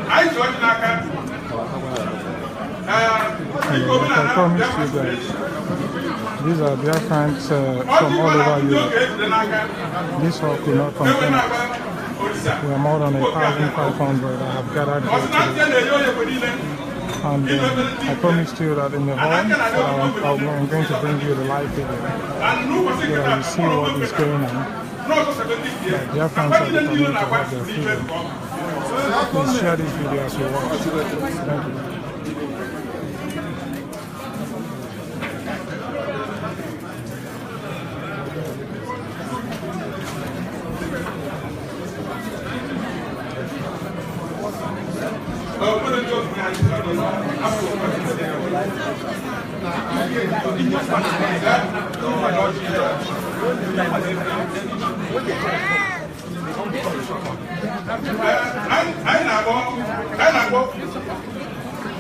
I promise you guys, these are Biafrans from all over Europe. This hall could not contain us. We are more than 1,500 that have gathered here today. And I promised you that in the hall, I'm going to bring you the live video so that you see what is going on. Biafrans are determined to have their freedom. Please share this video as you watch. Thank you.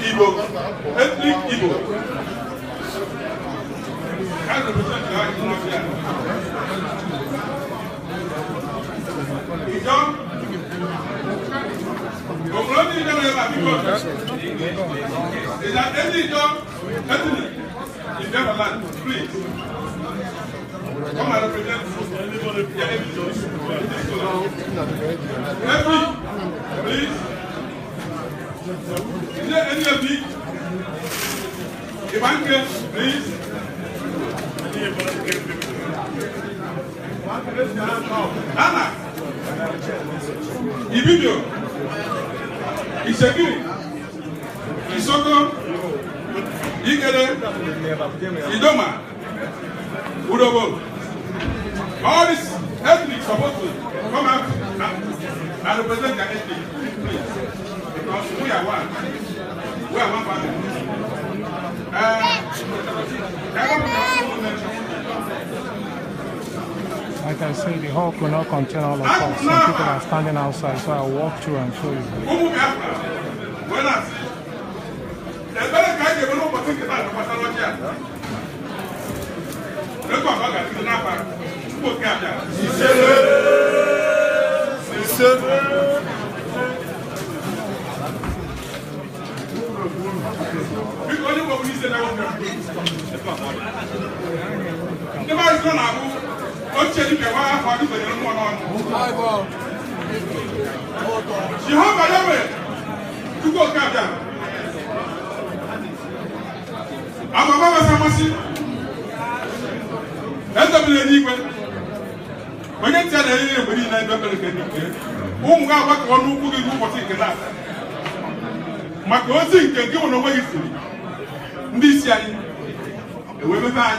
Ipob, ethnic Ipob. I represent the Mafia. Is that any job? Ethnic in Biafra, please. Come and represent please. Is there any of you? Ibanke, please. Anna, Ibidio, Isegiri, Isoko, Igede, Idoma, Udobo. All these ethnic supposed to come out and represent their ethnic, please. Because we are one. We are one family. Like I say, the hall could not contain all of us. Some people are standing outside, so I'll walk through and show you. Jehovah Yahweh, to go down. I'm a mama Samasi. That's a million. When you tell her, we need to whom got what one who could do what he can laugh. My cousin can give no way to this year. The women are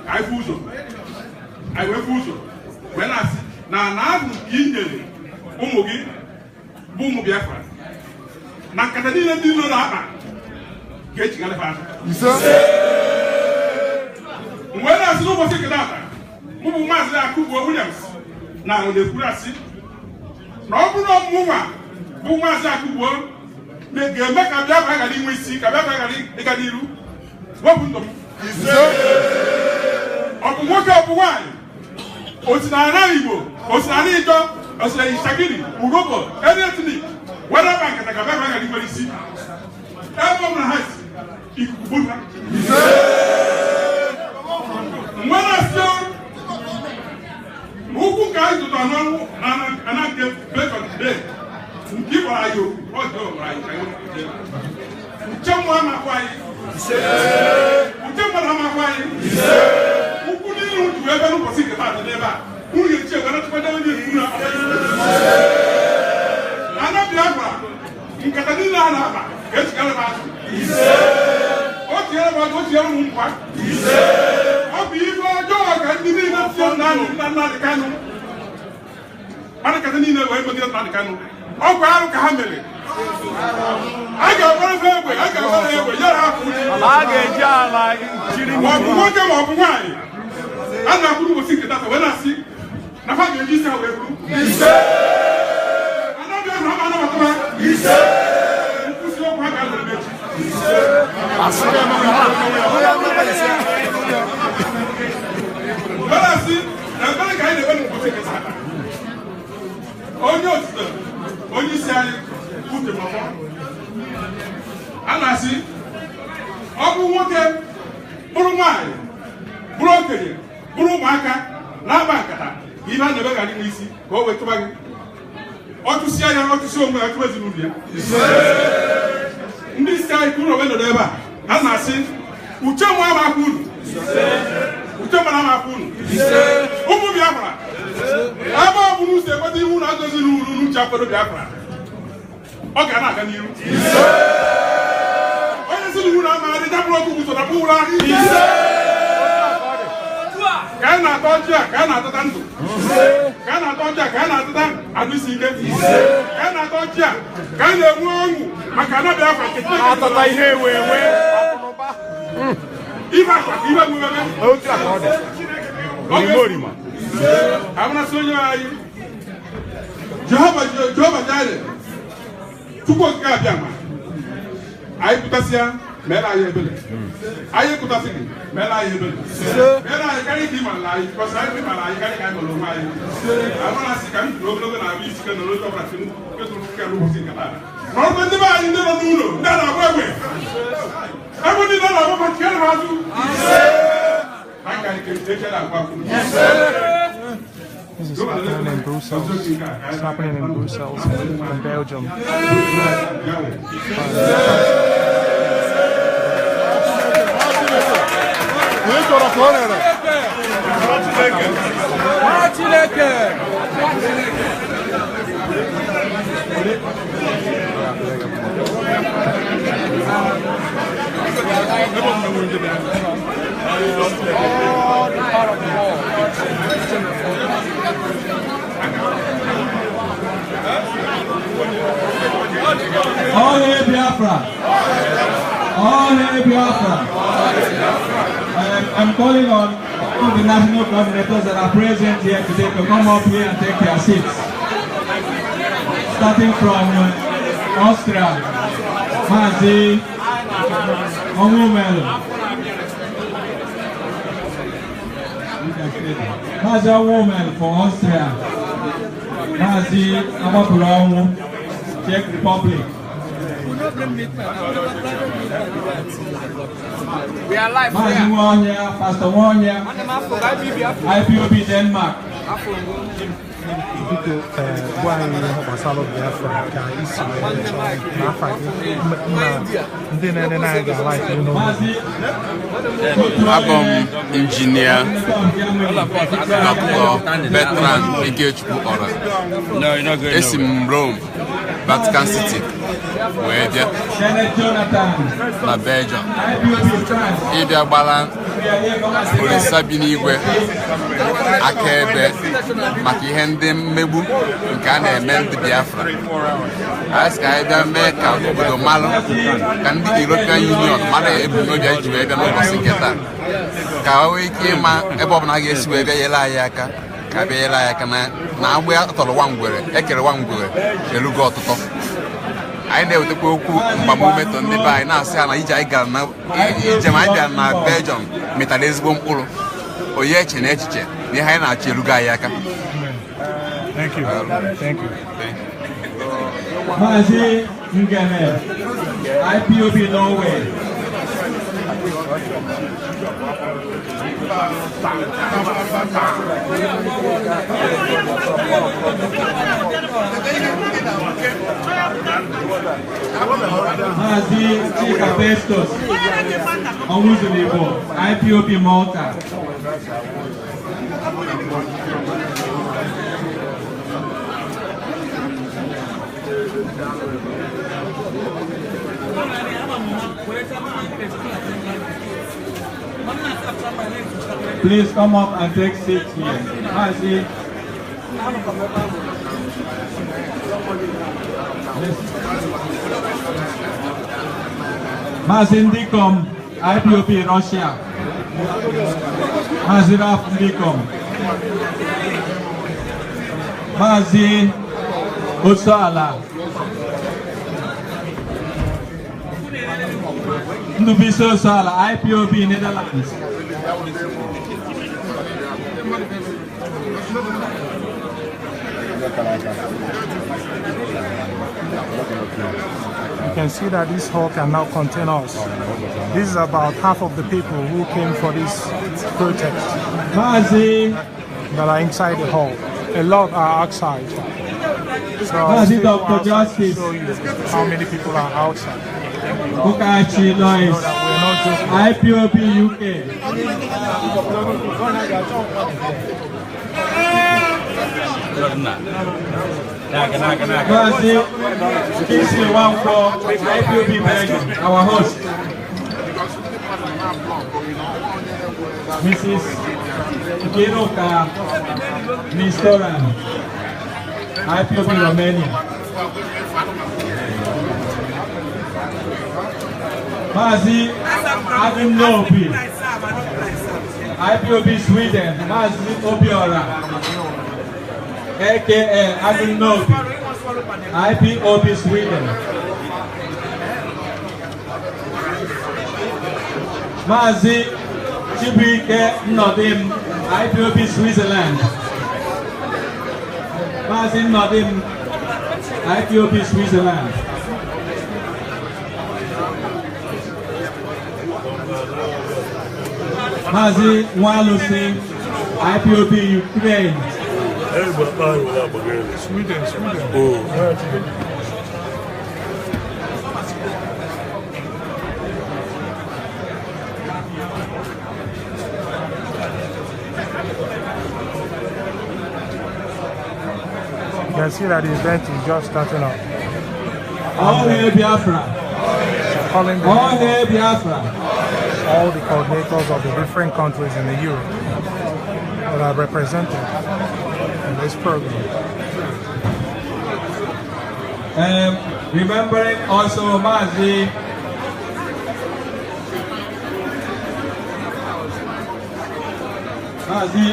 I will fuso. When I see now, Indian, Umugi, Boom Biafra. Now, Catalina didn't know get you when I saw what you got, Mumu Mazda Kubo Williams. Now, the Kurasi. No, Muma, Bumazda Kubo, make a Biafra, we see a Biafra, what would them? Of what up wine? Osana Igbo, Osana Ijo, Osana Isagiri, Ugobo, anything. Whether I can take a back and anybody see. Everyone has Ikubuka. When I saw who guys to know and I get better today, give are you? What do I tell one of why? Tell one of why? Who ever was sick about the neighbor? Who you check on it when they do? I'm not Biafra. In Catalina, it's Calabash. What you about what you own? What people dog and didn't not feel not the canon. Catalina, where was the canon? Oh, well, Camille. I got one of them. I got one of them. I get ya like wine. I'm not going to think that when I see, I'm not going to say, I'm not going to say, I'm uche mafọ a na-asị ọ bụ nwoke bụrụ nwaanyị bụrụ okenye bụrụ ụmụaka na-agba nkata ihe a na-ebe ga n'ime isi ka o wee tụba gị ọtụsịa ya ọtụsị onwe ya tụba ezinụlọ ya ndị isi anyị kwuru onwe nọrọ ebe a na-asị uche nwa amakwa unu uche mara amakwa unu ụmụ Biafra ebe ọ bụrụ ụzọ ekweta iwu na agoziri uru n'uche akwado Biafra ọ ga na-aga n'iru onye si iwu na amagharị japụrụ ọkụ ụzọ na pụrụ ahụ ka a na-atọ ọjị a ka a na-atụta ndụ ka a na-atọ ọjị a ka a na-atụta anụ isi ike ka a na-atọ ọjị a ka a na-enwe ọṅụ maka na Biafra atọta ihe ewe ewe ihe akwa ka ihe emume abụrasị onye anyị Jehova Jire tupu okike abịa ma anyị pụtasịa mere anyị ebele anyị pụtasị gị mere anyị ebele mere anyị karịa ka ịmala anyị kọsị anyị ịmala anyị karịa ka anyị mara onwe anyị abụrasị ka m jiri ogologo na-abụ isi ke nọrọ ọbụla ketụrụ nke n'ụbọchị nkata na ọrụ ndị be anyị ndị nọ n'ụlọ ndị a na-agba egbe ebe ndị nọ na-agba maka ihe na-azụ This is happening in Brussels. It's happening in Brussels, in Belgium. All hail Biafra! All hail Biafra! I'm calling on all the national coordinators that are present here today to come up here and take their seats. Starting from Austria, Mazi Omumelu. Mazi Omumelu for Austria. Mazi Abapuramu, Czech Republic. We are live Mazi Wanya, Pastor Wanya, Ipob Denmark. Abom engineer Dr. Bertrand Ikechukwu Ora. Esim Rome, Vatican City, wee bịa na Belgium. Ịbịa gbara Olisa bi n'igwe akaebe maka ihe ndị mmegbu nke a na-eme ndị Biafra. Anyị ka anyị bịa mee ka obodo malụ ka ndị European Union mara ebumnobi anyị ji wee bịa n'ụbọchị nke taa ka o nwee ike ịma ebe ọbụla a ga-esi wee bịa nyere anyị aka ka bịa nyere anyị aka na agbụ ya tọrọ nwa ngwere ekere nwa ngwere elugo ọtụtụ. Anyị na-ewetakwa okwu mgbamume to ndị be anyị na-asị ha na ije anyị gara na ijem anyị bịara na Belgium metara ezigbo mkpụrụ onye eche na echiche na ihe anyị na-achọ elugo anyị aka. Thank you. Thank you. Mazi Ngeme, Ipob Norway. Mazi Chikabestos, Omuzunibo, Ipob Malta. Please come up and take seats here. Mazi. Mazi Ndikom, Ipob Russia. Mazi Raf Ndikom. Mazi Osala. Ndubisi Osala, Ipob Netherlands. can see that this hall can now contain us. This is about half of the people who came for this protest that are inside the hall. A lot are outside. So I'll show you how many people are outside. Bukachi noise. So that we're not joking. Ipob UK. Ipob Belgium, our host. Mrs. Kiroka Nistoran, Ipob Romania. Mazi Adunlobi, Ipob Sweden, Mazi Obiora, aka Adunlobi, Ipob Sweden. Mazi Chibike Nodim, Ipob Switzerland. Mazi Nodim, Ipob Switzerland. Mazi Walusi, Ipob Ukraine. Sweden. Oh. You can see that the event is just starting up. All hail Biafra. Calling the All hail Biafra. all the coordinators of the different countries in the Europe that are represented in this program. Remembering also Mazi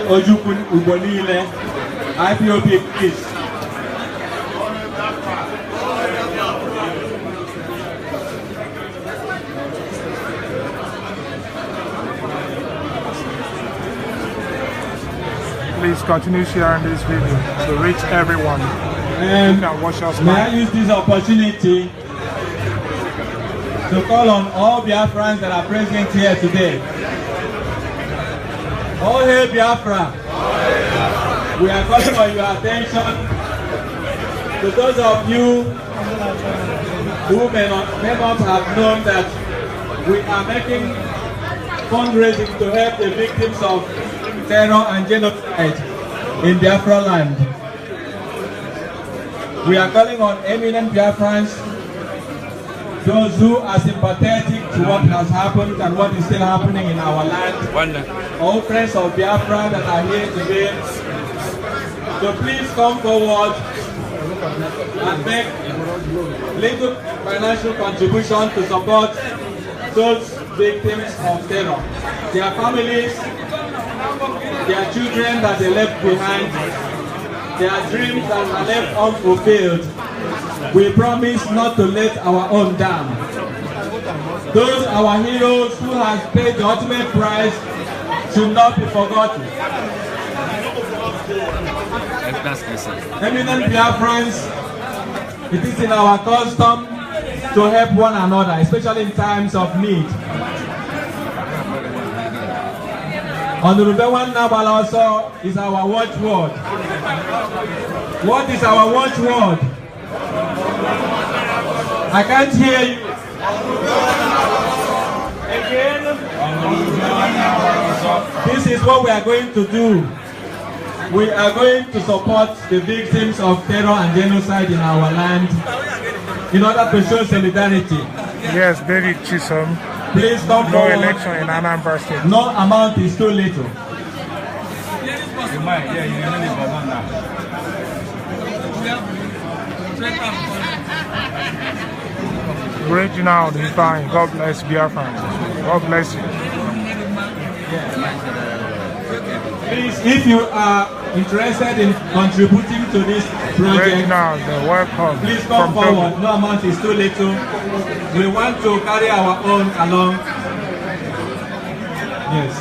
Ojukwu Ugbonile, Ipob Peace. Please continue sharing this video to reach everyone who can watch us May I live. use this opportunity to call on all Biafrans that are present here today. All hail Biafra. We are calling for your attention to those of you who may not have known that we are making fundraising to help the victims of terror and genocide in Biafra land. We are calling on eminent Biafrans, those who are sympathetic to what has happened and what is still happening in our land. All friends of Biafra that are here today, so please come forward and make little financial contribution to support those victims of terror, their families, their children that they left behind, their dreams that are left unfulfilled. We promise not to let our own down. Those our heroes who have paid the ultimate price should not be forgotten. Eminent Biafrans, it is in our custom to help one another, especially in times of need. Honorable One Nabal also is our watchword. What is our watchword? I can't hear you. Again. This is what we are going to do. We are going to support the victims of terror and genocide in our land in order to show solidarity. Yes, David Chisom. Please come No forward. election in Anambra State. No amount is too little. Reginald Divine, God bless Biafra. God bless you. Please, if you are interested in contributing to this project, Reginald, welcome. please come from forward. Togo. No amount is too little. We want to carry our own along. Yes.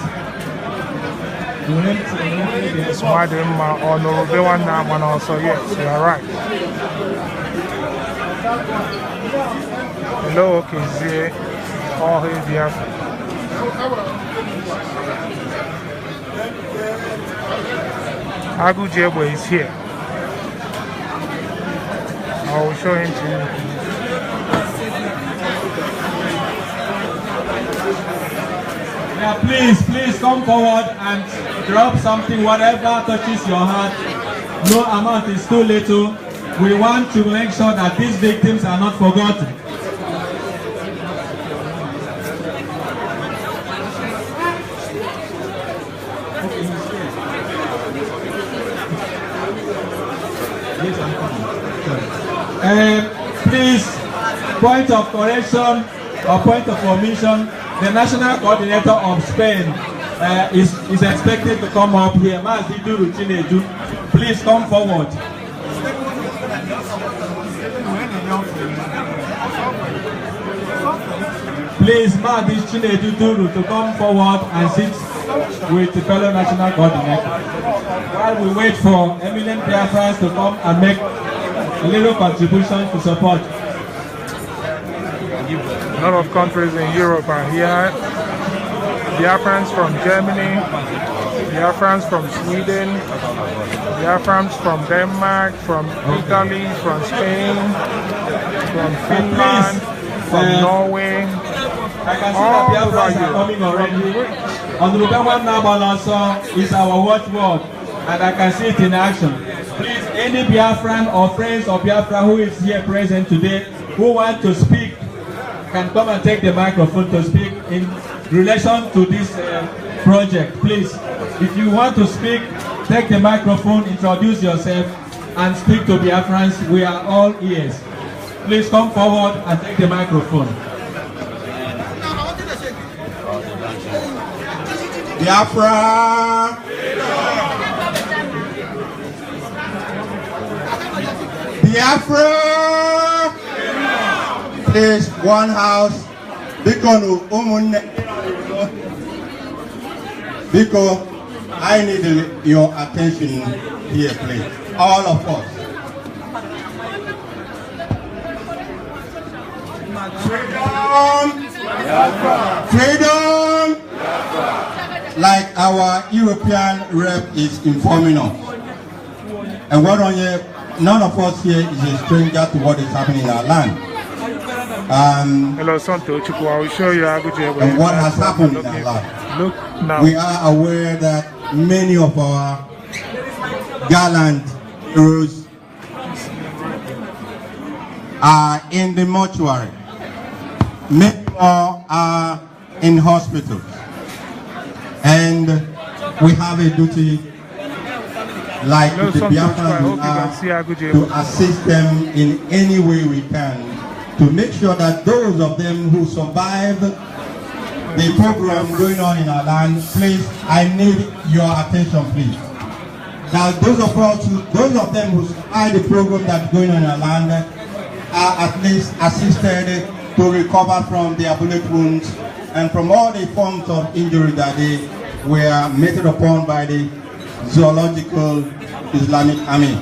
It's Madam Honorable One Naman also. Yes, you are right. Hello, Kizie, all his Biafra. Agu Jebo is here. I will show him to you. Yeah, please come forward and drop something, whatever touches your heart. No amount is too little. We want to make sure that these victims are not forgotten. Please, point of correction or point of omission, the national coordinator of Spain is expected to come up here. Please come forward. Please, Madis Chinedu to come forward and sit with the fellow national coordinator while we wait for eminent Biafrans to come and make a little contribution to support. A lot of countries in Europe are here. Biafrans from Germany, Biafrans from Sweden, Biafrans from Denmark, from Italy, from Spain, from Finland, from Norway. I can see that Biafrans are coming already. Is our watchword, and I can see it in action. Please, any Biafran or friends of Biafra who is here present today, who want to speak, can come and take the microphone to speak in relation to this project. Please, if you want to speak, take the microphone, introduce yourself, and speak to Biafrans. We are all ears. Please come forward and take the microphone. Biafra! Biafra! Please, one house. Because I need your attention here, please. All of us. Freedom! Freedom! Like our European rep is informing us. And what on here, none of us here is a stranger to what is happening in our land. Hello, Santo Chukwu. I will show you how good you and what has happened in our land. Look now. We are aware that many of our gallant heroes are in the mortuary. Many more are in hospitals. And we have a duty, like the Biafrans, to assist them in any way we can, to make sure that those of them who survive the program going on in our land, please, I need your attention, please. Now, those of them who survive the program that's going on in our land are at least assisted to recover from their bullet wounds and from all the forms of injury that they were meted upon by the zoological Islamic army.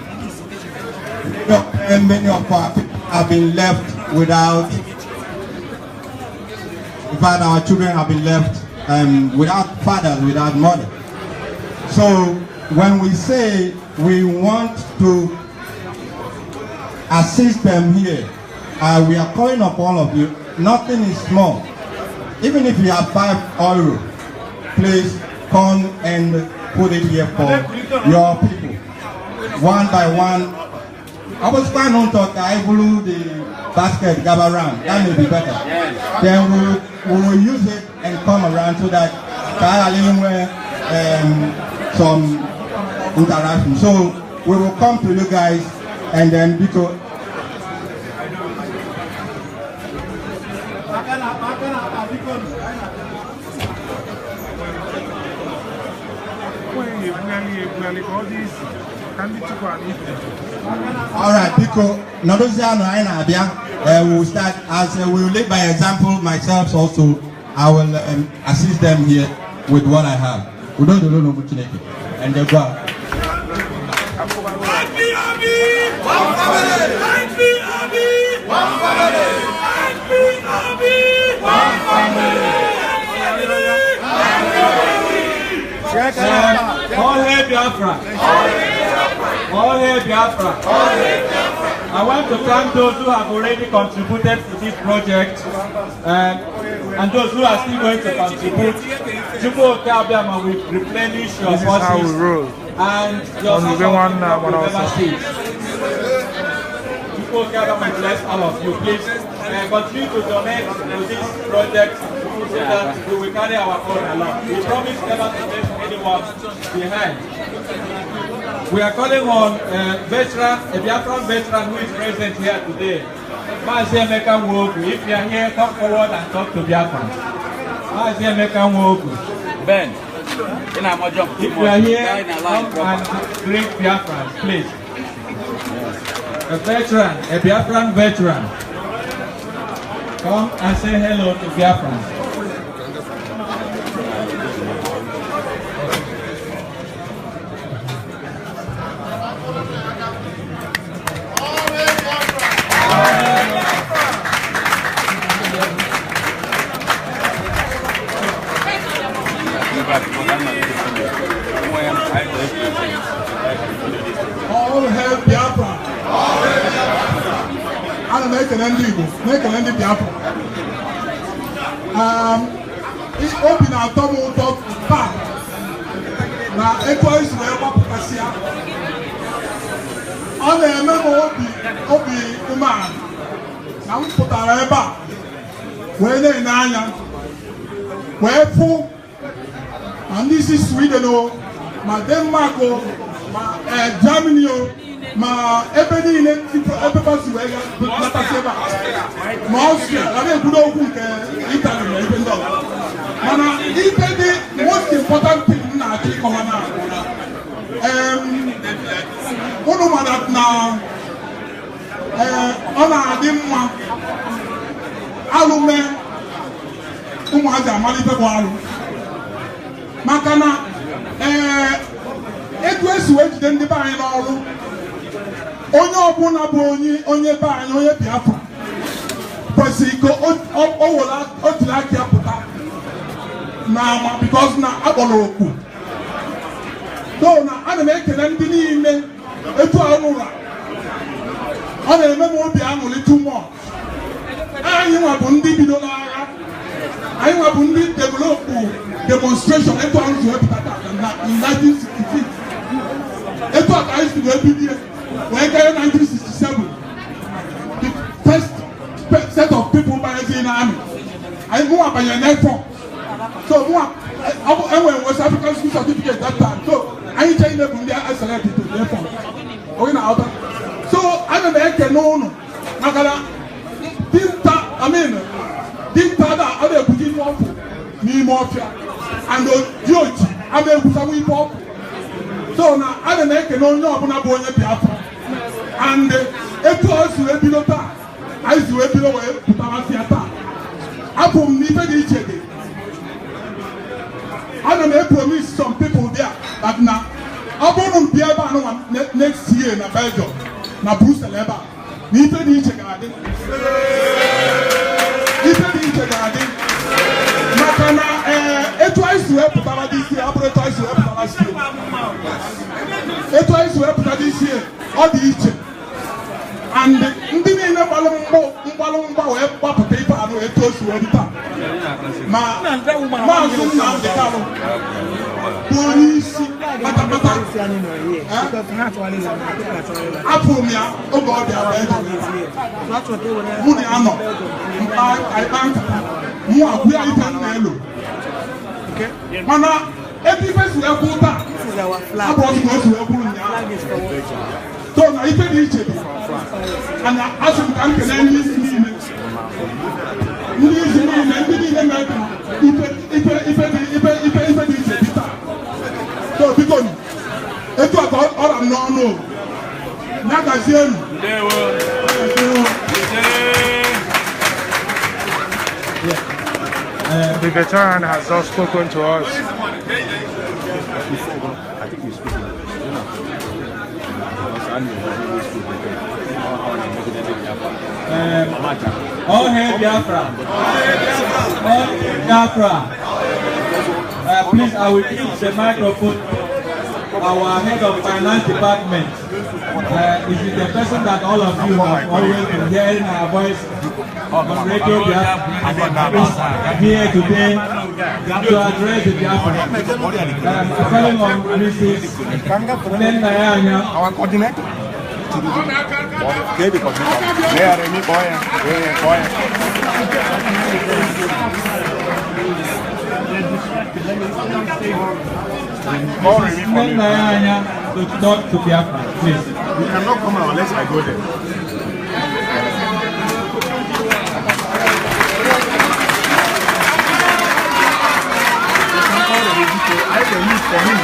Many of our people have been left without, in fact our children have been left without fathers, without mothers. So when we say we want to assist them here, we are calling upon all of you, nothing is small. Even if you have €5, please come and put it here for your people. One by one. I was planning on talk, I blew the basket, gather around. That may be better. Then we will use it and come around so that some interaction. So we will come to you guys and then because all right, Pico, we will start as we will lead by example. Myself also, I will assist them here with what I have. We don't know and they go. One family, one family, one family, Biafra. All hail Biafra. I want to thank those who have already contributed to this project and those who are still going to contribute. Jumbo Kabiama will replenish your forces and your support will never cease. Jumbo Kabiama will bless all of you. Please continue to donate to this project so that we will carry our own along. We promise never to leave anyone behind. We are calling on a Biafran veteran who is present here today. Mazi Emeka Nwogu, if you are here, come forward and talk to Biafran. Mazi Emeka Nwogu. Ben, if you are here, come and greet Biafran, please. A veteran, a Biafran veteran. Come and say hello to Biafran. All hail Biafra. Ana na-ekele ndị Igbo, na-ekele ndị Biafra. Obi na-atọ m ụtọ taa na etu anyị si wee gbapụtasị ya. Ọ na-eme m obi umeala na m pụtara ebe a wee na-ene anya wee fụ ma ndị si Sweden o, ma Denmark o, ma Germany o, ma ebe niile ebe basi wee natasị ebe a, ma Austria, a na-ekwudo okwu nke Italy na ebe ndị ọzọ. Mana ibe dị most important thing m na-achọ ịkọwa na ụnụ mara na ọ na-adị mma alụme ụmụazị amalite bụ alụ maka na etu esi wee jide ndị be anyị n'ọrụ onye ọbụla bụ onye be anyị onye Biafra kwesịrị ka o were otiri aka ya pụta n'ama because na akpọrọ okwu so na ana m ekele ndị niile etu ọnụra ọ na-eme m obi aṅụrị too much. Anyị nwa bụ ndị bidoro agha, anyị nwa bụ ndị developụ demonstration etu ahụ si wepụta na 1966 etu a ka anyị si wee bido wee gaa 1967 the first set of people banyezi in army anyị mụnwa banyere n'efọ so mụnwa enwere West African School Certificate that time so anyị chee ile bụ ndị select to n'efọ onye na-aghọta so ana m ekene ụnụ maka na dinta da ọ na-ebuji ife ọkụ n'ime ọfịa and dị oji ama egwusawa ife ọkụ so na ana m ekene onye ọbụla bụ onye Biafra and etu o si wee bido taa anyị si wee bido wee pụtamasị ya taa abụ m n'ife dị iche dị ana m promise some people there that na ọ bụrụ m bịa ebe anụnwa next year na Belgium na Brussels ebe a na ife dị iche ga-adị ife dị iche ga-adị maka na etu anyị si wee pụtara dị isi abụrụ etu anyị si wee pụtara si etu anyị si wee pụtara dị isi ọ dị iche and ndị niile gbalụ mgba wee gbapụta ife anụ etu o si wee dị taa ma maazị Nnamdi Kanu bụ onye isi patapata afọ m ya oge ọ bịara ego mụ na ya nọ mkpa nkata mụ agwụ ya ife m na-elo mana ebe ife si wee kwụ taa abụọ si na o si wee kwụrụ ụnyaahụ so na ife dị iche dị ana asị m ka m kelee ndị isi niile ndị niile mee ka ife dị iche dị taa so biko etu a ka ọra m n'ọnụ ya gazie enu The veteran has just spoken to us. All hail Biafra. All Biafra. Please, I will use the microphone. our head of finance department. This is the person that all of you have always been hearing our voice on radio. Here today to address the Biafra. I'm calling on Mrs. Nenayanya. Our coordinator. Nenayanya to talk to Biafra, please. You cannot come out unless I go there. I can use for him.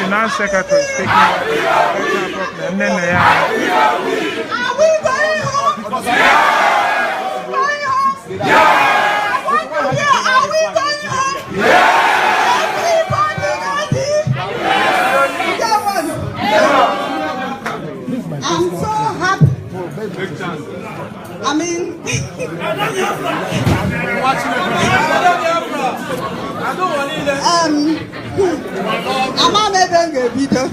Finance secretary speaking and then they are we going home? Yeah. Are we going home? Yeah. Everybody ready? I'm so happy. I mean, I'm not making a video.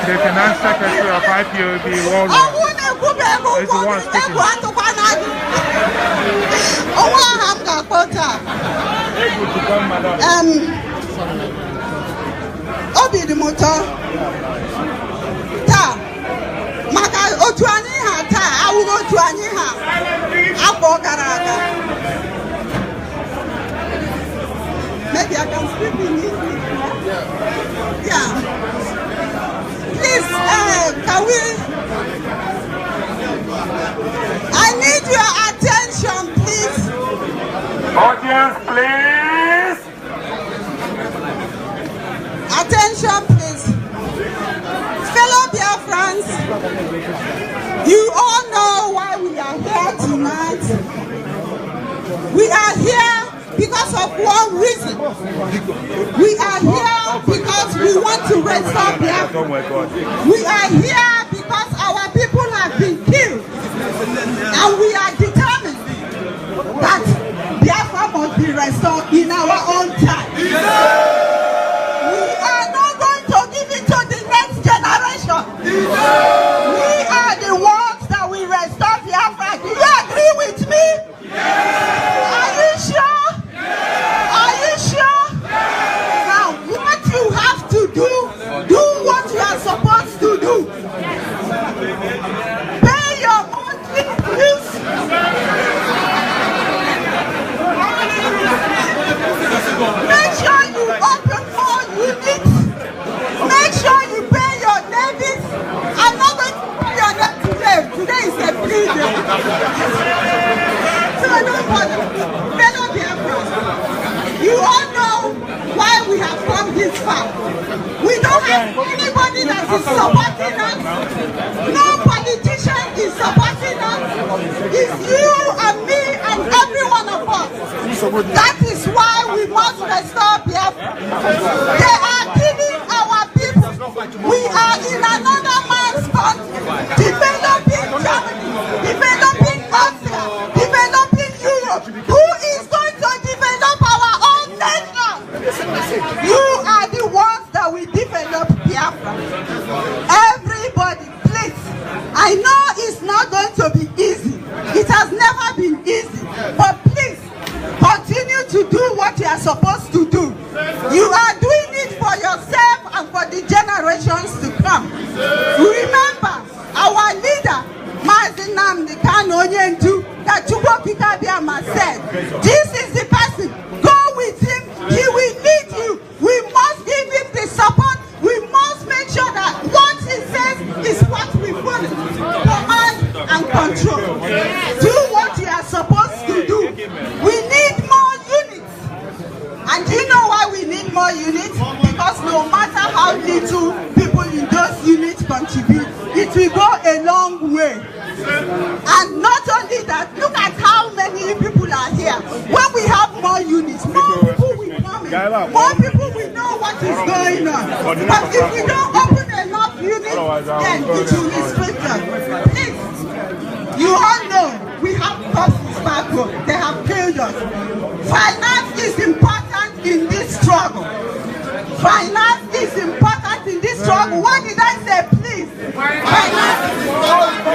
The finance secretary of IPOB worldwide is the one speaking. Obi the motor. Ta. Maka otu anyị ha ta, awugo otu anyị ha. Afọ gara aga. Maybe I can speak in English. Yeah. Please, can we? I need your attention, please. Audience, please. Attention, please. Fellow Biafrans, you all know why we are here tonight. We are here because of one reason. We are here because we want to restore Biafra. We are here because our people have been killed. And we are determined that Biafra must be restored in our own time. We are not going to give it to the next generation. We are the ones that will restore Biafra. Do you agree with me? Are you sure? Are you sure? Now, what you have to do what you are supposed to do. Pay your monthly dues. Make sure you open more units. Make sure you pay your levies. I'm not going to pay your debt today. Today is a free day. So don't bother. Fellow Biafrans, you all know why we have come this far. We don't have anybody that is supporting us. No politician is supporting us. It's you and me and every one of us. That is why we must restore Biafra. They are killing our people. We are in another man's country, developing Germany, developing Austria, developing Europe. Who is going to develop our own nation? You are the ones that will develop Biafra. Everybody, please. I know it's not going to be easy. It has never been easy. But please, continue to do what you are supposed to do. You chairman said, this is the person, go with him, he will lead you. We must give him the support. We must make sure that what he says is what we follow. Command and control. Do what you are supposed to do. We need more units. And do you know why we need more units? Because no matter how little people in those units contribute, it will go a long way. And not only that, look at how many people are here. When we have more units, more people will come in. More people will know what is going on. But if we don't open enough units, then it will restrict us. Please, you all know we have costs back home. They have killed us. Finance is important in this struggle. Finance is important in this struggle. What did I say, please? Finance is important.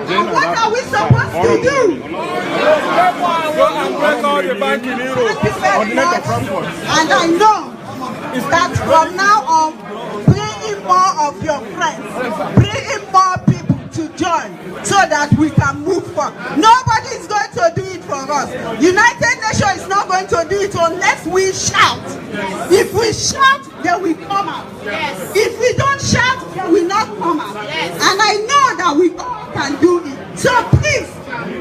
And what are we supposed to do? And I know that from now on, bring in more of your friends. Bring in more people to join so that we can move forward. Nobody is going to do it for us. United Nations is not going to do it unless we shout. If we shout, then we come out. If we don't shout, then we not come out. And I know that we all can do it. So please,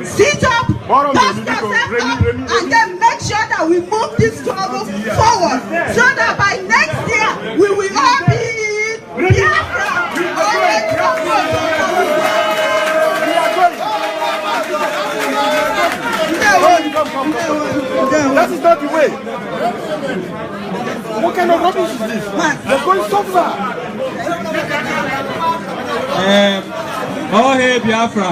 sit up, dust yourself up, and then make sure that we move this struggle forward. So that by next year, we will all be in Biafra. That is not the way. What kind of rubbish is this? They're going so far. Oh, hey, Biafra.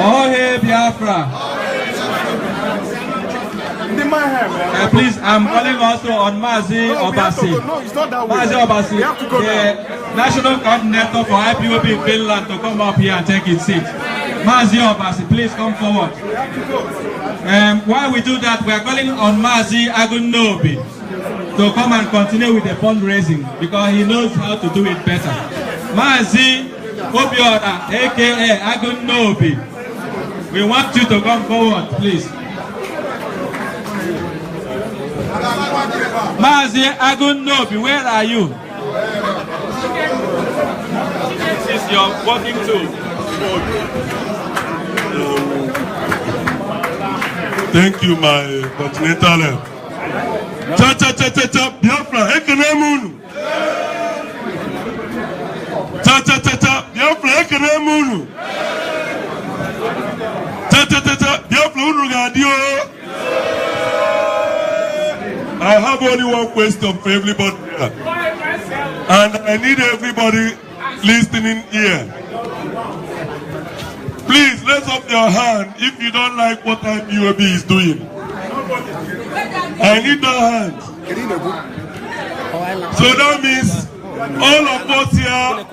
Oh, hey, Biafra. Please, I'm calling also on Mazi Obasi. No, it's not that way. Mazi Obasi, we have to go the national coordinator for IPOB in Finland, to come up here and take his seat. Mazi Obasi, please come forward. While we do that, we are calling on Mazi Agunobi to come and continue with the fundraising because he knows how to do it better. Mazi Obiora, aka Agunobi, we want you to come forward, please. Mazi Agunobi, where are you? This is your working tool. Thank you, my continental. Cha cha cha cha cha, Biafra, Ekenemunu. Cha cha cha cha, Biafra, Ekenemunu. Cha cha cha cha, Biafra, Unugadio. I have only one question for everybody here. And I need everybody listening here. Please raise up your hand if you don't like what IPOB is doing. I need that hand. So that means all of us here,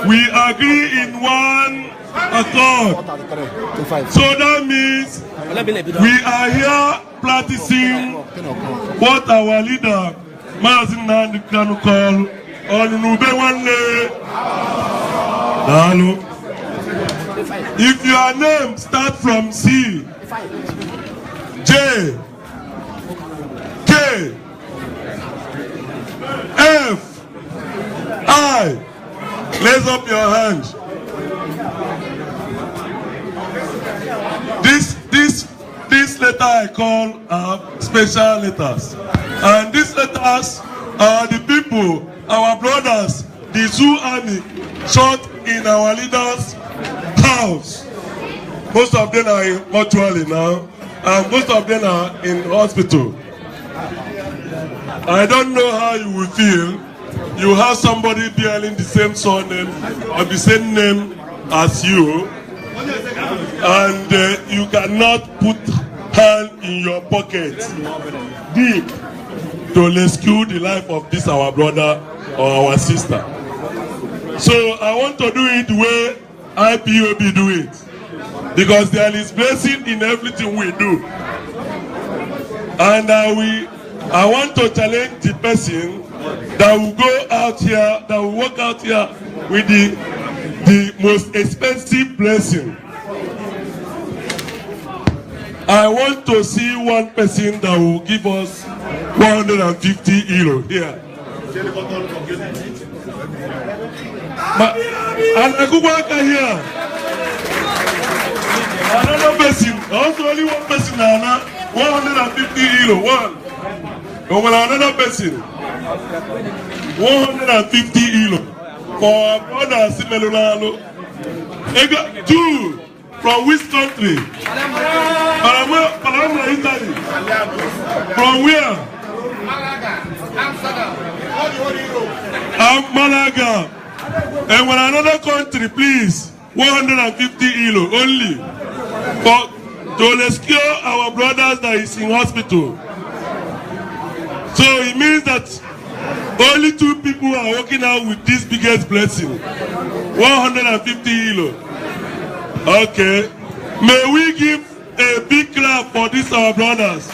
we agree in one accord. So that means we are here practicing what our leader, Mazin Nandi, can call Onubewale. If your name starts from C, J, K, F, I, raise up your hand. This letter I call special letters. And these letters are the people, our brothers, the Zoo Army, shot in our leaders' house. Most of them are in mortuary now, and most of them are in hospital. I don't know how you will feel. You have somebody bearing the same surname or the same name as you, and you cannot put hand in your pocket deep to rescue the life of this our brother or our sister. So I want to do it the way IPOB do it, because there is blessing in everything we do. And I want to challenge the person that will go out here, that will walk out here with the most expensive blessing. I want to see one person that will give us 150 euro here. And Akubaka here. Another person, also only one person, 150 euro. One. Another person, 150 euro. For our brother Simelunalo. Two. From which country? Panama, Italy. From where? Malaga. And when another country, please, 150 euro only for to rescue our brothers that is in hospital. So it means that only 2 people are working out with this biggest blessing. 150 euro. Okay. May we give a big clap for these our brothers.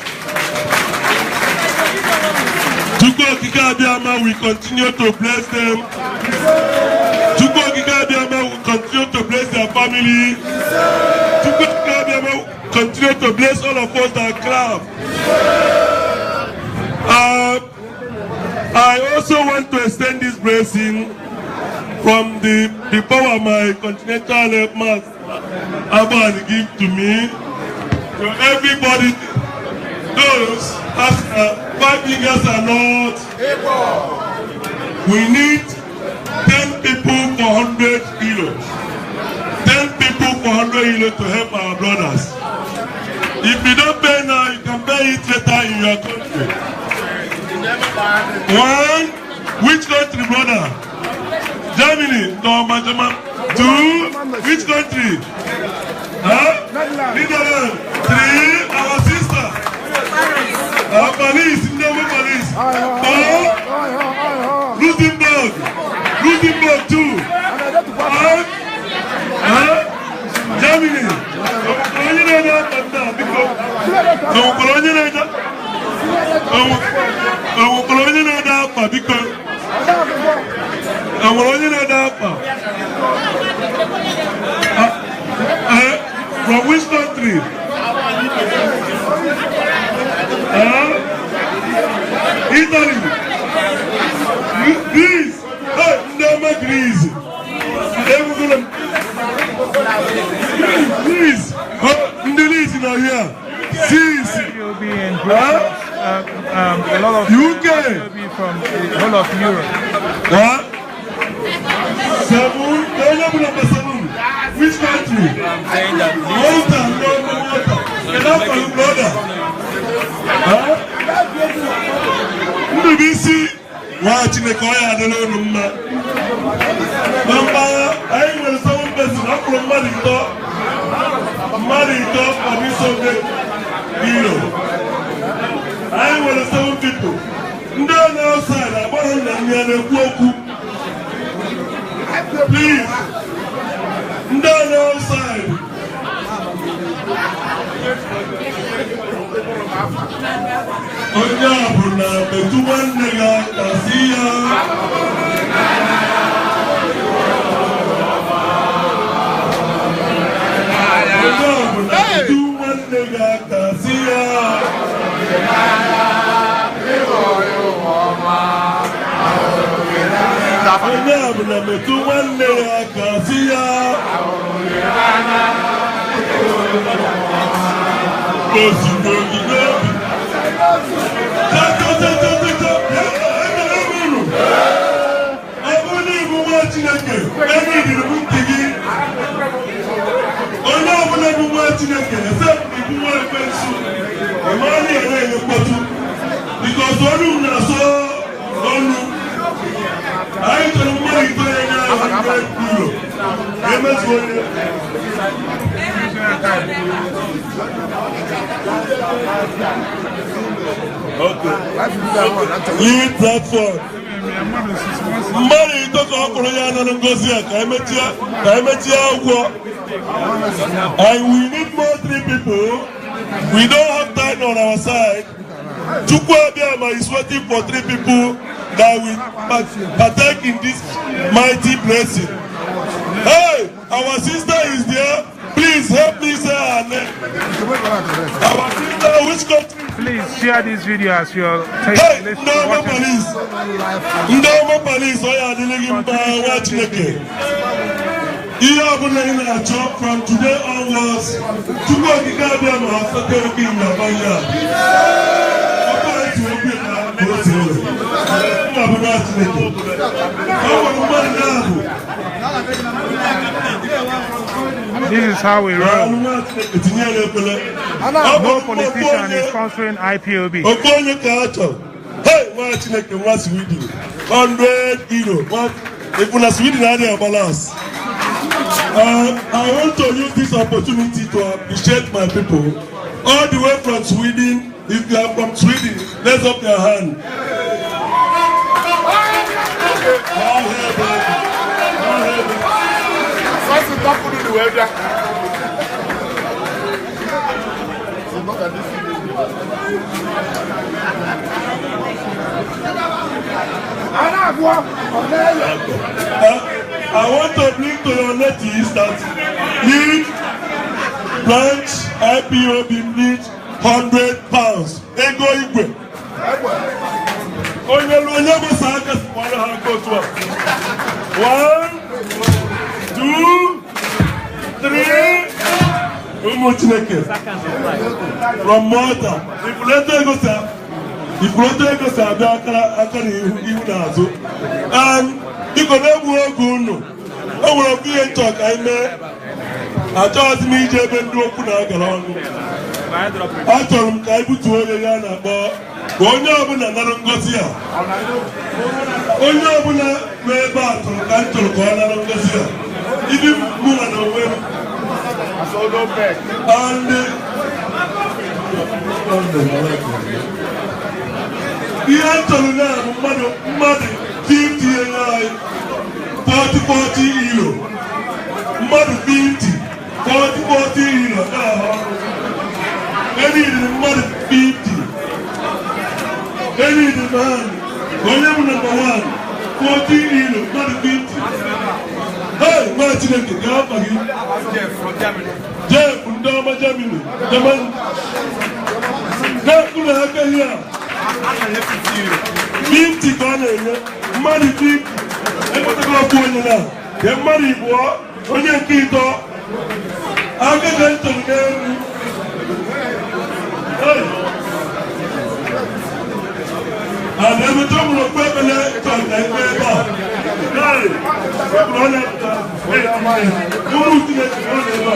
Tuko Kikabiama will continue to bless them. Tuko Kikabiama will continue to bless their family. Tuko Kikabiama will continue to bless all of us that clap. I also want to extend this blessing from the power of my continental help mass Abba give to me, to everybody. Those as 5 fingers are not. We need 10 people for 100 kilos. 10 people for 100 kilos to help our brothers. If you don't pay now, you can pay it later in your country. One, which country, brother? Germany, no, Benjamin. 2, which country? Netherlands. 3, our sister. Our police, Indian police. 4, Luxembourg. Luxembourg 2. 5, Germany. From which country? Italy. Greece. Never Greece. Greece. Greece is not here. You'll be in Brussels. A lot of UK. Will be from the whole of Europe. 7. Number 7. Which country? Malta. Enough for your brother. BBC. Watch the car. I don't know. Number 8 will 7 person. I'm from Marito. Marito for this Sunday. I will 7 people. No outside. I want them near the Kuoku. Please. No outside. Oja buna betuwan nega kasiya. Oja buna betuwan nega kasiya. Oja buna betuwan nega kasiya. Leave that one. Money took off for and Gozia. And we need more 3 people. We don't have time on our side. Chukwabiama is waiting for 3 people that will partake in this mighty blessing. Hey, our sister is there. Please help me say her name. Our sister, which country? Please share this video as you're Hey, taking no police. No police. Why are they looking by watching again? From today onwards, to go to Gambia, my second king of Banya. This is how we roll. No politician is sponsoring IPOB. Hey, what's 100 euro. What? If we are Sweden, I balance. I want to use this opportunity to appreciate my people all the way from Sweden. If you are from Sweden, raise up your hand. I want to bring to your notice that each branch IPOB needs £100. Ego Igwe. Onye luonye musaka wala hako tuwa. 1, 2, 3. Umu Chineke. From Malta. If you let go say akara ihu nazo. And biko na-egwu oge unu o nwere okwu ihe nchọ ka anyị mee achọghịzi m ije ebe ndị okwu na-agara ọnụ achọrọ m ka anyị butuo onye ya na-akpọ ka onye ọbụla nara ngozi a onye ọbụla nọ ebe a chọrọ ka m chọrọ ka ọ nara ngozi a ibi mụ na onwe m ihe m chọrọ na bụ mmadụ 50 40 euro. Mmadụ 50 40 euro. Any mmadụ 50. Any man. Onye m number 1 40 euro. Mmadụ 50. Hey, nwa Chineke ga afọ gị. Jeff ndị ọma Germany. Na-ekwu na aka ihe a 50 ka ọ na-enye. Mmadụ 50. Enwetaghị ọkụ onye na ya mmadụ ịbụọ onye nke ịtọ aka ga ntọrọ n'elu ana emeta ọmụrụ okpu ebele chọrọ na ekpe ebe a ebụrụ onye pụta ụmụ Chineke ọ na-ebe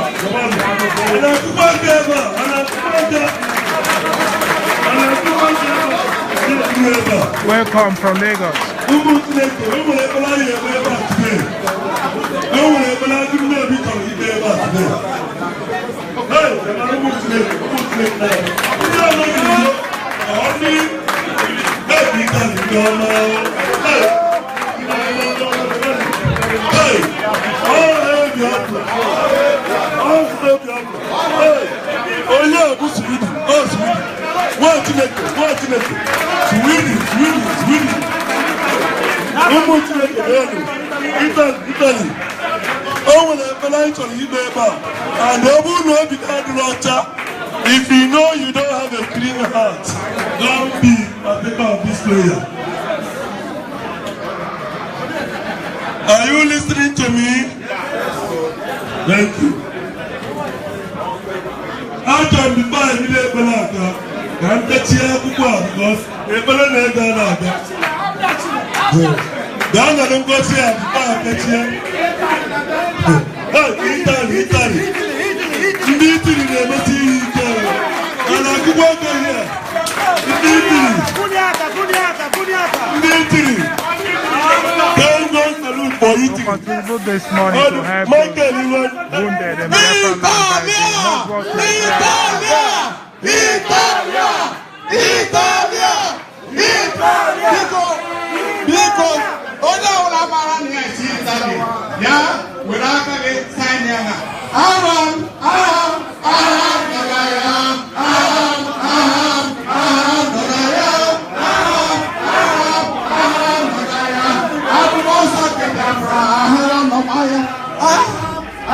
a na-akụkọ aka ebe a Welcome from Lagos. Italy. Oh, and if you know you don't have a clean heart, don't be partaker of this prayer. Are you listening to me? Thank you. How can be fine with a banana? I'm touching a because a banana. Ghana don't go see a Italy. Italy. And I could walk here. Italy. Don't go salute for eating. Contribute this money to help wounded and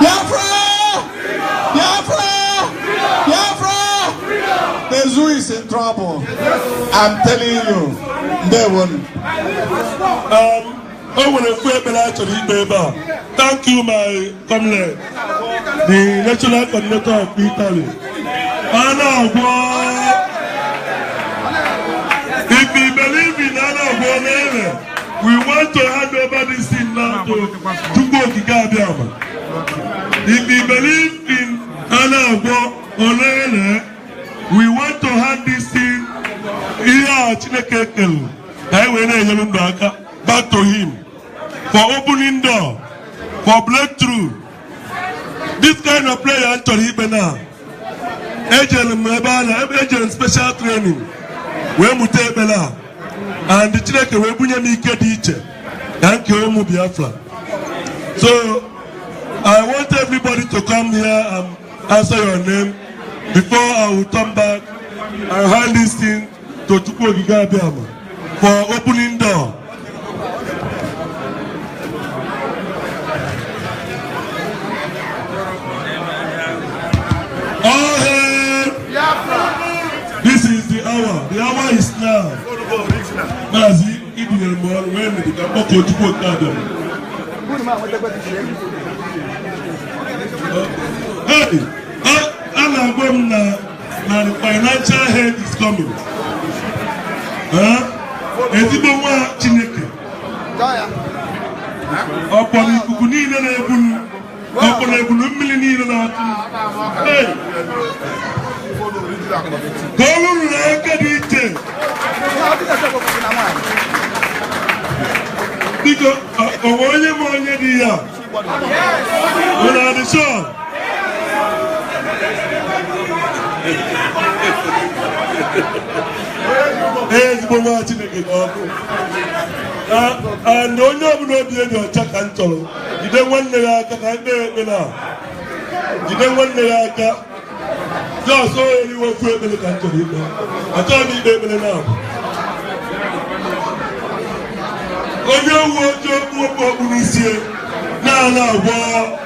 Biafra! Zuzu is in trouble. I'm telling you. They won't. Thank you, my comrade, the national coordinator of Italy. If we believe in Anna, we want to hand over this thing now to Tugo Kikabiama. If we believe in Anna, we want to hand this thing back to him for opening door, for breakthrough. This kind of player, Anthony Bena, agent special training, where Mutebela, and the Chileke where Bunyamike teacher, thank you, Biafra. So I want everybody to come here and answer your name before I will come back and hand this thing to Tupo Gigabiama for opening door. All hail This is the hour. The hour is now. Mazi, Ibn when the Kaboko to put hey, now the financial head is coming. Ezibonwa Chineke. Upon the Kukunina Nebun, upon the Bunumilini na. Hey, go like a detail. Because Owoye Dia. When are the show? Ezibonwa Chineke and no one will be able to attack Antolo. You don't want the Aka, you don't want the Aka. Just so you will feel the country. I told you, baby, now. Oh, you want your poor police here. Now, war.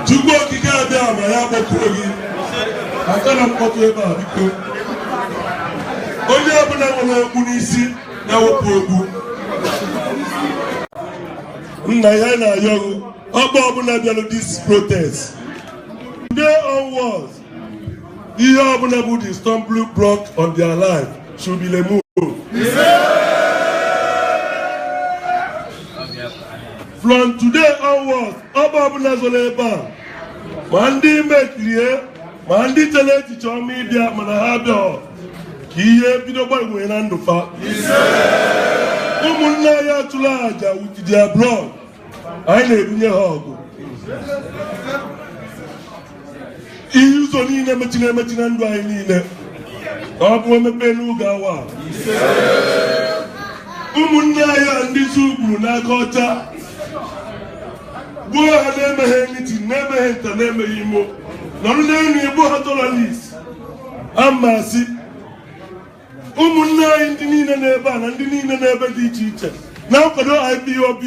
To go to Gabia, I have a program. I cannot go to about it. Only abuna munisi na wopogu. Ndayana young. Oba abuna biano this protest. Today onwards, the abuna put the stumbling block on their life should be removed. From today onwards, Oba abuna zoleba. Mandi make here, mandi tele ticho media manahabio. Kiye bido boy we nando fa. Umunna ya tulaja with their blood. I nebunye hogo. Iyuzo ni ne metina ndo ai ni ne. Obu mepelu gawa. Umunna ya ndi subulu na kota. Bo ha na me heniti na me henta na me yimo. Nonu na ni bo ha tolalist. Amasi Umunna ndi niile n'ebe a na ndị niile n'ebe dị iche iche na nkwado IPOB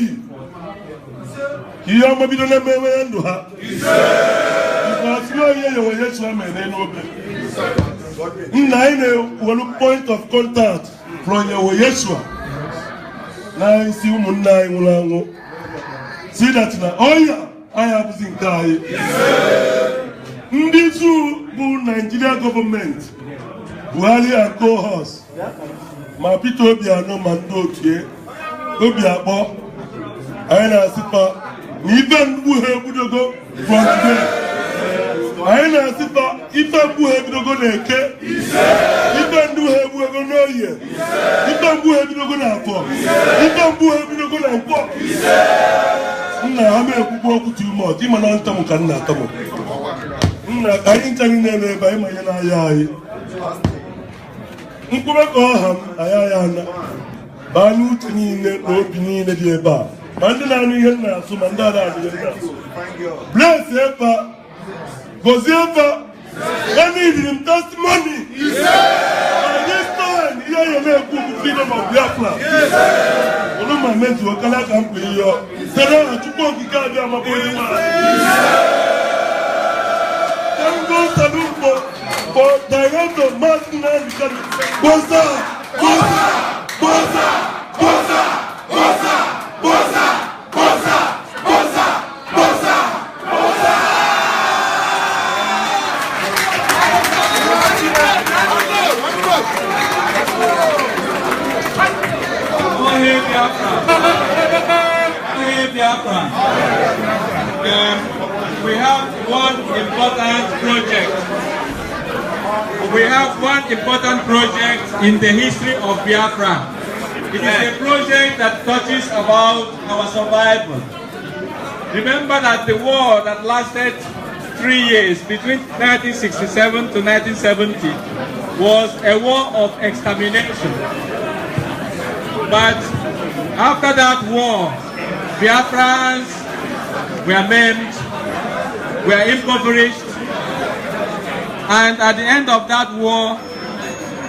ihe ọma bido na-emewe ndụ ha because onye yewe Yesu amene n'obe nna anyị na-ewelu point of contact from yewe Yesu na isi ụmụnna anyị nwụrụ anwụ si that na ọya anyị abụzi nke anyị ndị zu bụ Nigeria gọọmenti Buhari and co-host, my Peter Obiano Mando, Obiabo, I Sipa, even who have to go from today. I Sipa, even who have to go there, even who have to go no year, even who have to go now for, even who have to go now for. Now, I'm a book too much, even on Tamukan. I ain't telling them by my Nkubeko ayayana banu tinine obini ne die ba mandina anu yen na so mandara anu yen na so bless ever gozi ever when need him testimony and this time here you make good freedom of Biafra ono ma meji okala kampu yo tena atuko kika bia mabodi ma for director Martin Bosa. We have one important project. We have one important project in the history of Biafra. It is a project that touches about our survival. Remember that the war that lasted 3 years between 1967 to 1970 was a war of extermination. But after that war, Biafrans were maimed, were impoverished, and at the end of that war,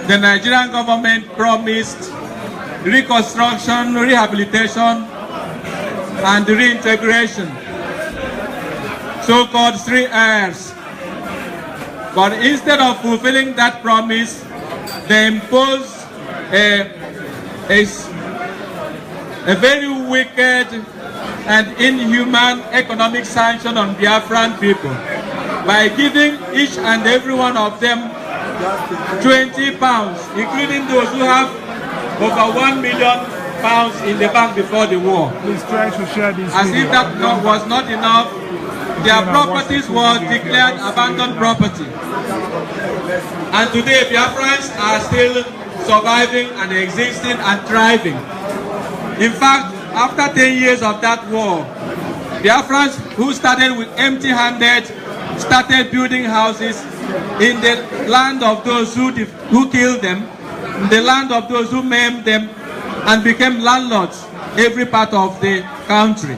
the Nigerian government promised reconstruction, rehabilitation, and reintegration, so-called 3 R's. But instead of fulfilling that promise, they imposed a very wicked and inhuman economic sanction on Biafran people by giving each and every one of them 20 pounds, including those who have over 1 million pounds in the bank before the war. Please try to share this As video. if that was not enough, their properties were declared abandoned property. And today Biafrans are still surviving and existing and thriving. In fact, after 10 years of that war, Biafrans who started with empty-handed started building houses in the land of those who killed them, in the land of those who maimed them, and became landlords every part of the country.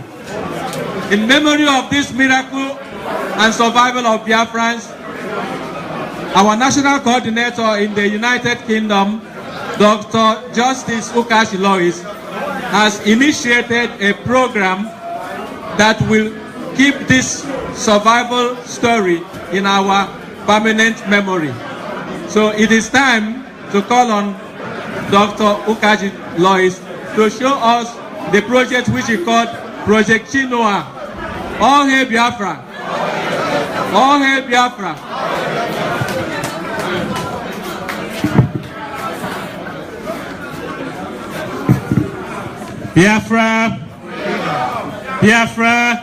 In memory of this miracle and survival of Biafrans, our national coordinator in the United Kingdom, Dr. Justice Ukashi Lois, has initiated a program that will keep this survival story in our permanent memory. So it is time to call on Dr. Ukashi Lois to show us the project which he called Project Chinoa. All hail Biafra! All hail Biafra! Biafra, Biafra,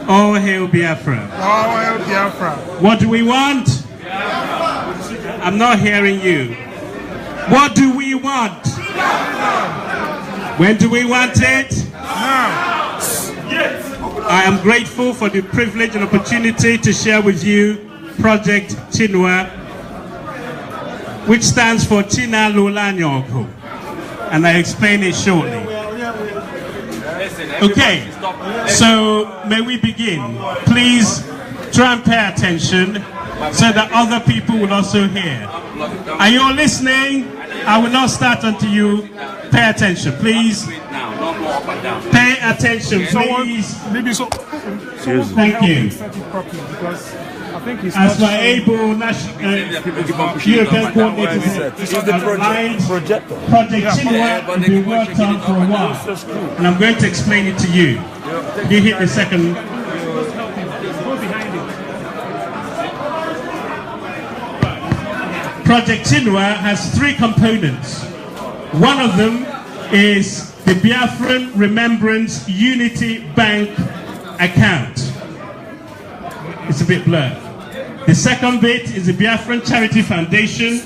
all hail Biafra. All hail Biafra. What do we want? I'm not hearing you. What do we want? When do we want it? Now. I am grateful for the privilege and opportunity to share with you Project Chinua, which stands for China Lola Nyoko. And I explain it shortly. Okay, so may we begin? Please try and pay attention so that other people will also hear. Are you all listening? I will not start until you pay attention. Please pay attention, please. Thank you. As my able European coordinator Project Chinua has been worked on for a while, and I'm going to explain it to you. You hit the second. Project Chinua has 3 components. One of them is the Biafran Remembrance Unity Bank account. It's a bit blurred. The second bit is the Biafran Charity Foundation,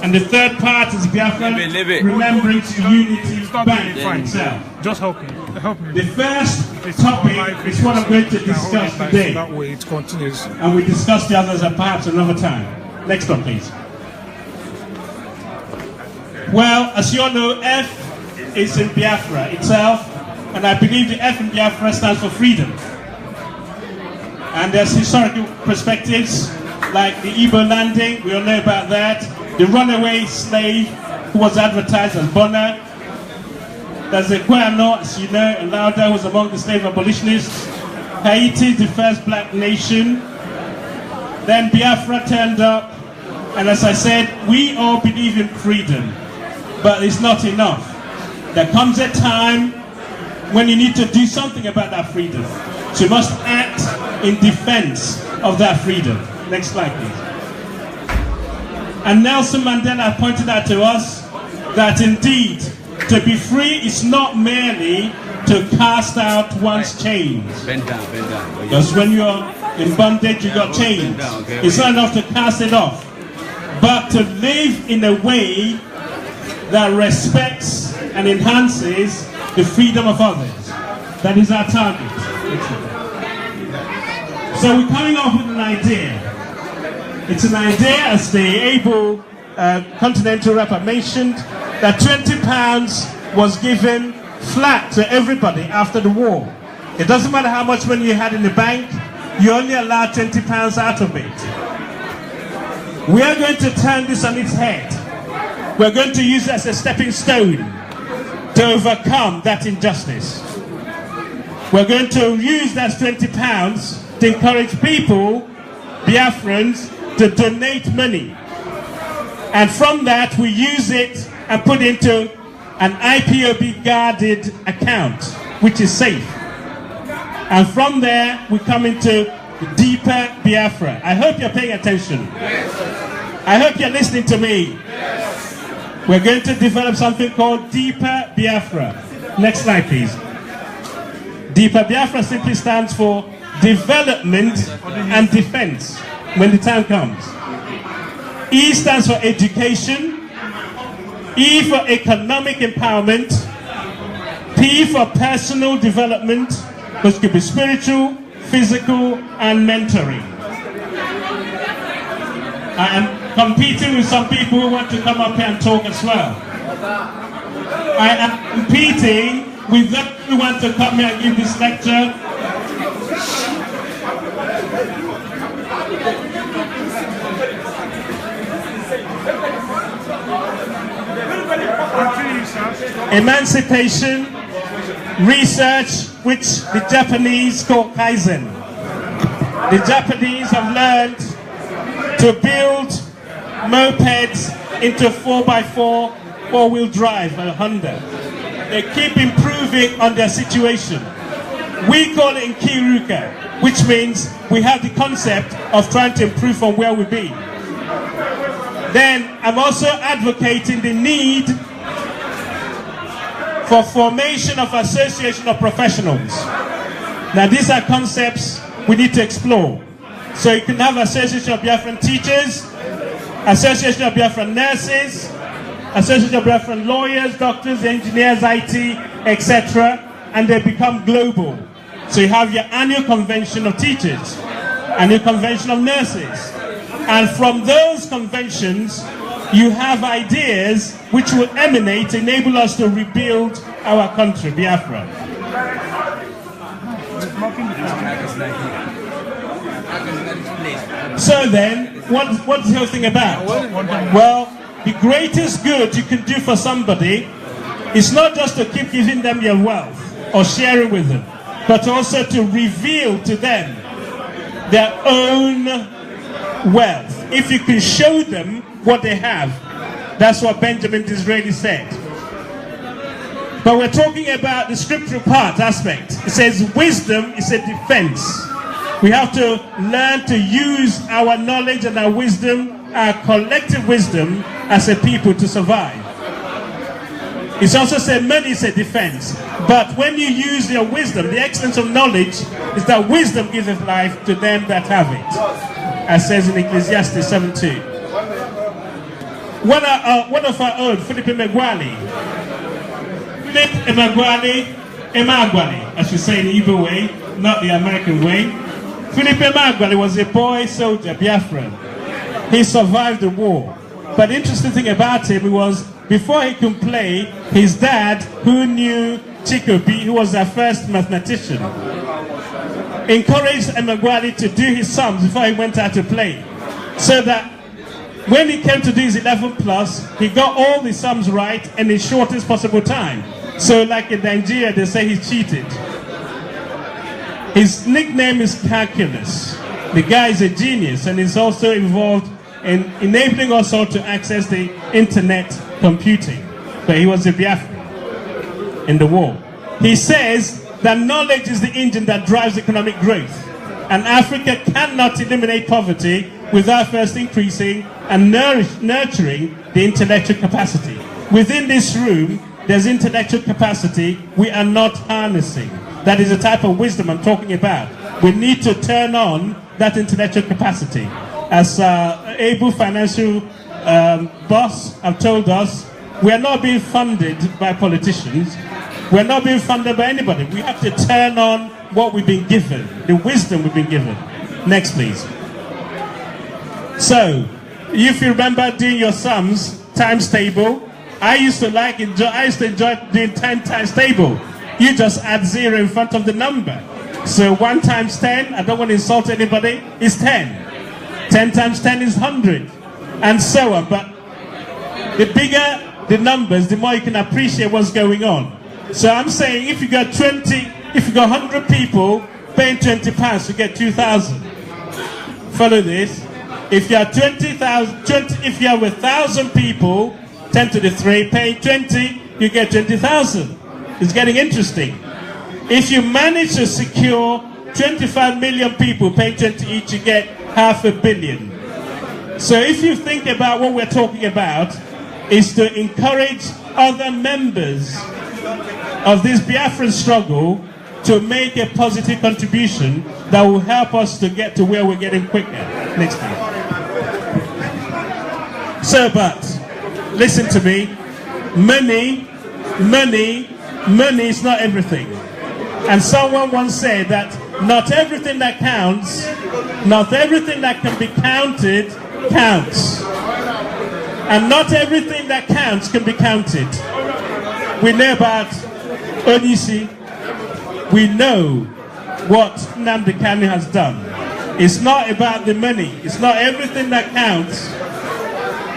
and the third part is the Biafran Remembrance Unity Bank itself. Just help me. Help me. The first topic is what I'm going to discuss today. That way it continues. And we discuss the others at perhaps another time. Next one, please. Well, as you all know, F is in Biafra itself, and I believe the F in Biafra stands for freedom. And there's historical perspectives, like the Igbo landing, we all know about that. The runaway slave who was advertised as Bonner. There's the Guayano, as you know, and Lauda was among the slave abolitionists. Haiti is the first black nation. Then Biafra turned up, and as I said, we all believe in freedom, but it's not enough. There comes a time when you need to do something about that freedom. So you must act in defense of that freedom. Next slide, please. And Nelson Mandela pointed out to us that indeed, to be free is not merely to cast out one's chains. Bend down. Because when you're in bondage, you got chains. It's not enough to cast it off, but to live in a way that respects and enhances the freedom of others. That is our target. So we're coming up with an idea. It's an idea, as the able Continental Rapper mentioned, that £20 was given flat to everybody after the war. It doesn't matter how much money you had in the bank, you only allowed £20 out of it. We are going to turn this on its head. We're going to use it as a stepping stone to overcome that injustice. We're going to use that £20 to encourage people, Biafrans, to donate money. And from that, we use it and put into an IPOB guarded account, which is safe. And from there, we come into deeper Biafra. I hope you're paying attention. I hope you're listening to me. We're going to develop something called deeper Biafra. Next slide, please. Deeper Biafra simply stands for development and defense when the time comes. E stands for education, E for economic empowerment, P for personal development, which could be spiritual, physical, and mentoring. I am competing with some people who want to come up here and talk as well. I am competing with those who want to come here and give this lecture. Emancipation, research, which the Japanese call Kaizen. The Japanese have learned to build mopeds into 4x4 four-wheel drive by Honda. They keep improving on their situation. We call it in Kiruka, which means we have the concept of trying to improve from where we've been. Then I'm also advocating the need for formation of association of professionals. Now these are concepts we need to explore. So you can have association of Biafran teachers, association of Biafran nurses, association of Biafran lawyers, doctors, engineers, IT, etc. And they become global. So you have your annual convention of teachers, annual convention of nurses. And from those conventions, you have ideas which will emanate, enable us to rebuild our country, Biafra. So then, what's the whole thing about? Well, the greatest good you can do for somebody is not just to keep giving them your wealth or sharing with them, but also to reveal to them their own wealth. If you can show them what they have, that's what Benjamin Disraeli said. But we're talking about the scriptural part aspect. It says wisdom is a defense. We have to learn to use our knowledge and our wisdom, our collective wisdom as a people to survive. It's also said money is a defense. But when you use your wisdom, the excellence of knowledge is that wisdom giveth life to them that have it, as says in Ecclesiastes 7:2. One of our own, Philip Emeagwali. Philip Emeagwali, I should say in the Igbo way, not the American way. Philip Emeagwali was a boy soldier, Biafran. He survived the war. But the interesting thing about him was, before he could play, his dad, who knew Chikobi, who was our first mathematician, encouraged Emeagwali to do his sums before he went out to play. So that when he came to do his 11 plus, he got all the sums right in the shortest possible time. So like in Nigeria, they say he cheated. His nickname is Calculus. The guy is a genius, and is also involved in enabling us all to access the internet computing. But he was a Biafra in the war. He says that knowledge is the engine that drives economic growth, and Africa cannot eliminate poverty without first increasing and nurturing the intellectual capacity. Within this room, there's intellectual capacity we are not harnessing. That is the type of wisdom I'm talking about. We need to turn on that intellectual capacity. As able financial boss have told us, we are not being funded by politicians. We're not being funded by anybody. We have to turn on what we've been given, the wisdom we've been given. Next, please. So, if you remember doing your sums, times table, I used to enjoy doing 10 times table. You just add 0 in front of the number. So 1 times 10, I don't want to insult anybody, is 10. 10 times 10 is 100. And so on. But the bigger the numbers, the more you can appreciate what's going on. So I'm saying if you got 100 people paying £20, you get 2,000. Follow this. If you have if you have 1,000 people, 10 to the 3, paying 20, you get 20,000. It's getting interesting. If you manage to secure 25 million people paying 20 each, you get $500 million. So if you think about what we're talking about, is to encourage other members of this Biafran struggle to make a positive contribution that will help us to get to where we're getting quicker. Next time. So, but, listen to me. Money is not everything. And someone once said that not everything that counts, not everything that can be counted, counts. And not everything that counts can be counted. We know about Onisi. We know what Nnamdi Kanu has done. It's not about the money. It's not everything that counts.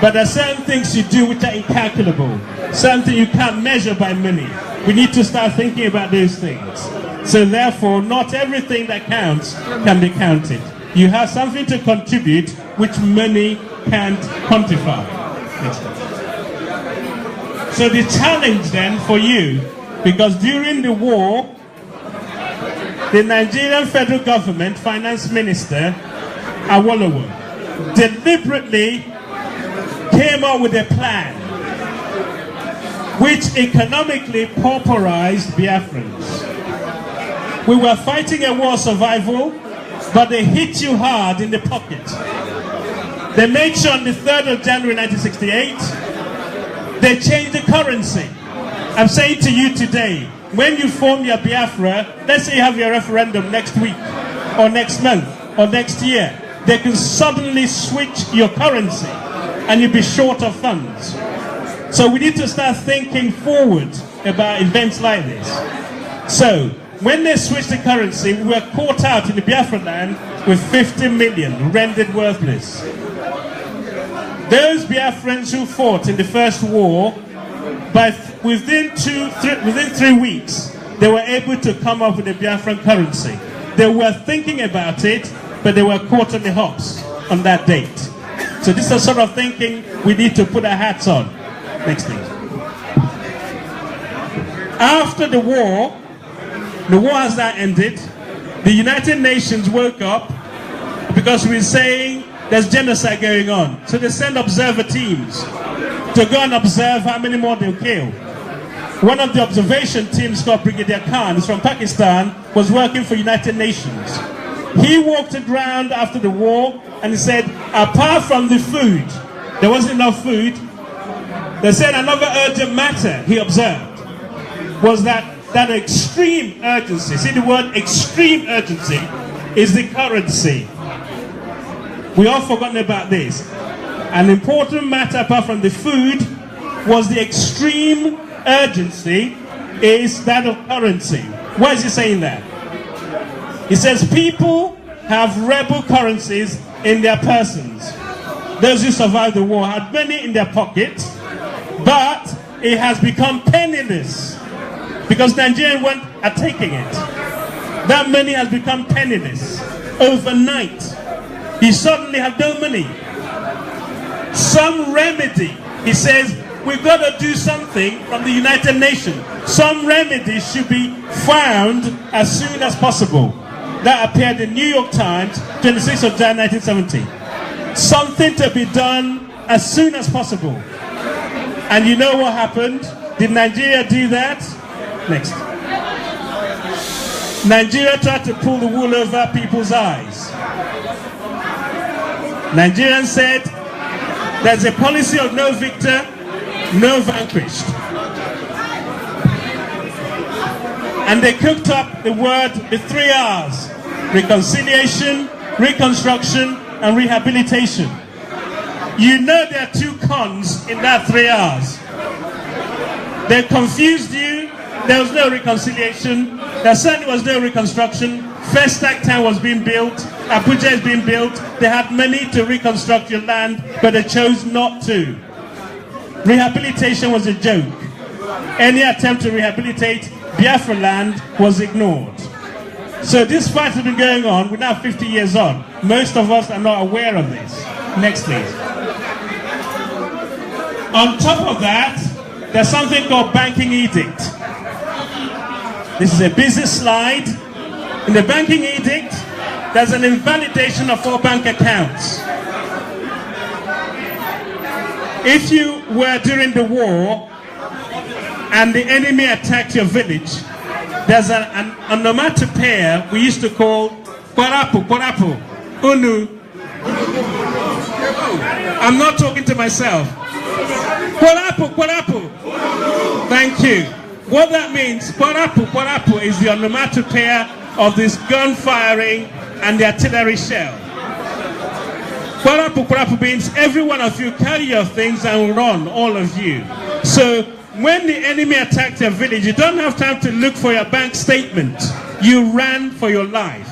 But there are certain things you do which are incalculable. Something you can't measure by money. We need to start thinking about those things. So therefore, not everything that counts can be counted. You have something to contribute which money can't quantify. So the challenge then for you, because during the war, the Nigerian federal government finance minister, Awolowo, deliberately came up with a plan which economically pauperized Biafrans. We were fighting a war of survival, but they hit you hard in the pocket. They made sure on the 3rd of January 1968, they changed the currency. I'm saying to you today, when you form your Biafra, let's say you have your referendum next week, or next month, or next year, they can suddenly switch your currency, and you'll be short of funds. So we need to start thinking forward about events like this. So, when they switched the currency, we were caught out in the Biafra land with 50 million rendered worthless. Those Biafrans who fought in the first war, within 3 weeks, they were able to come up with a Biafran currency. They were thinking about it, but they were caught on the hops on that date. So this is the sort of thinking we need to put our hats on. Next thing. After the war has now ended. The United Nations woke up because we were saying there's genocide going on. So they send observer teams to go and observe how many more they'll kill. One of the observation teams called Brigadier Khan, who's from Pakistan, was working for United Nations. He walked around after the war and he said, apart from the food, there wasn't enough food. They said another urgent matter he observed was that extreme urgency, see the word extreme urgency, is the currency. We all forgotten about this. An important matter apart from the food was the extreme urgency is that of currency. Why is he saying that? He says people have rebel currencies in their persons. Those who survived the war had many in their pockets, but it has become penniless because Nigerians are taking it. That money has become penniless overnight. He suddenly had no money. Some remedy. He says, we've got to do something from the United Nations. Some remedy should be found as soon as possible. That appeared in New York Times, 26th of January 1970. Something to be done as soon as possible. And you know what happened? Did Nigeria do that? Next. Nigeria tried to pull the wool over people's eyes. Nigerians said, there's a policy of no victor, no vanquished. And they cooked up the word, the 3 R's: reconciliation, reconstruction, and rehabilitation. You know there are 2 cons in that 3 R's. They confused you. There was no reconciliation. There certainly was no reconstruction. First Town was being built. Abuja is being built. They had money to reconstruct your land, but they chose not to. Rehabilitation was a joke. Any attempt to rehabilitate Biafra land was ignored. So this fight has been going on. We're now 50 years on. Most of us are not aware of this. Next, please. On top of that, there's something called banking edict. This is a busy slide. In the banking edict, there's an invalidation of all bank accounts. If you were during the war and the enemy attacked your village, there's an onomatopoeia we used to call Kwarapu, Unu. I'm not talking to myself. Kwarapu. Thank you. What that means, Kwarapu is the onomatopoeia of this gun firing and the artillery shell. Kwarapu means every one of you carry your things and run, all of you. So when the enemy attacked your village, you don't have time to look for your bank statement. You ran for your life.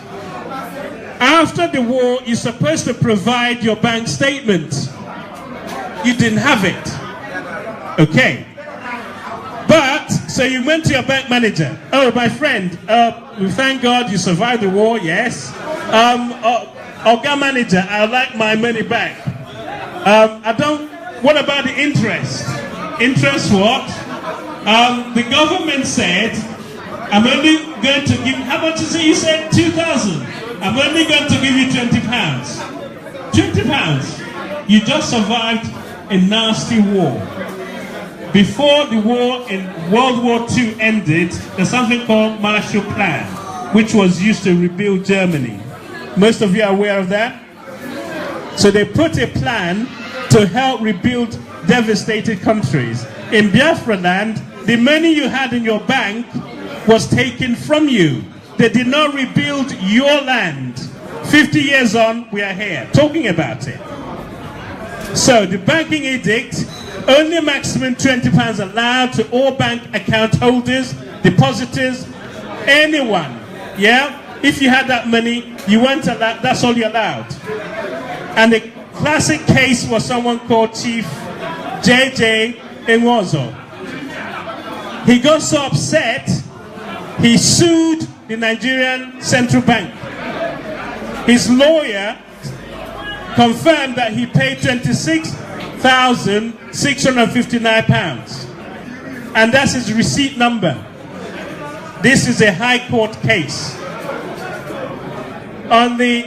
After the war, you're supposed to provide your bank statement. You didn't have it. Okay. But, so you went to your bank manager. Oh, my friend, we thank God you survived the war, yes. Organ manager, I'd like my money back. What about the interest? Interest what? The government said, I'm only going to give, how much is it? You said 2,000. I'm only going to give you £20. £20. You just survived a nasty war. Before the war in World War II ended, there's something called Marshall Plan, which was used to rebuild Germany. Most of you are aware of that? So they put a plan to help rebuild devastated countries. In Biafra land, the money you had in your bank was taken from you. They did not rebuild your land. 50 years on, we are here talking about it. So the banking edict, only maximum £20 allowed to all bank account holders, depositors, anyone. Yeah? If you had that money, you weren't allowed, that's all you allowed. And the classic case was someone called Chief J.J. Enwozo. He got so upset, he sued the Nigerian Central Bank. His lawyer confirmed that he paid £26,659. And that's his receipt number. This is a high court case. On the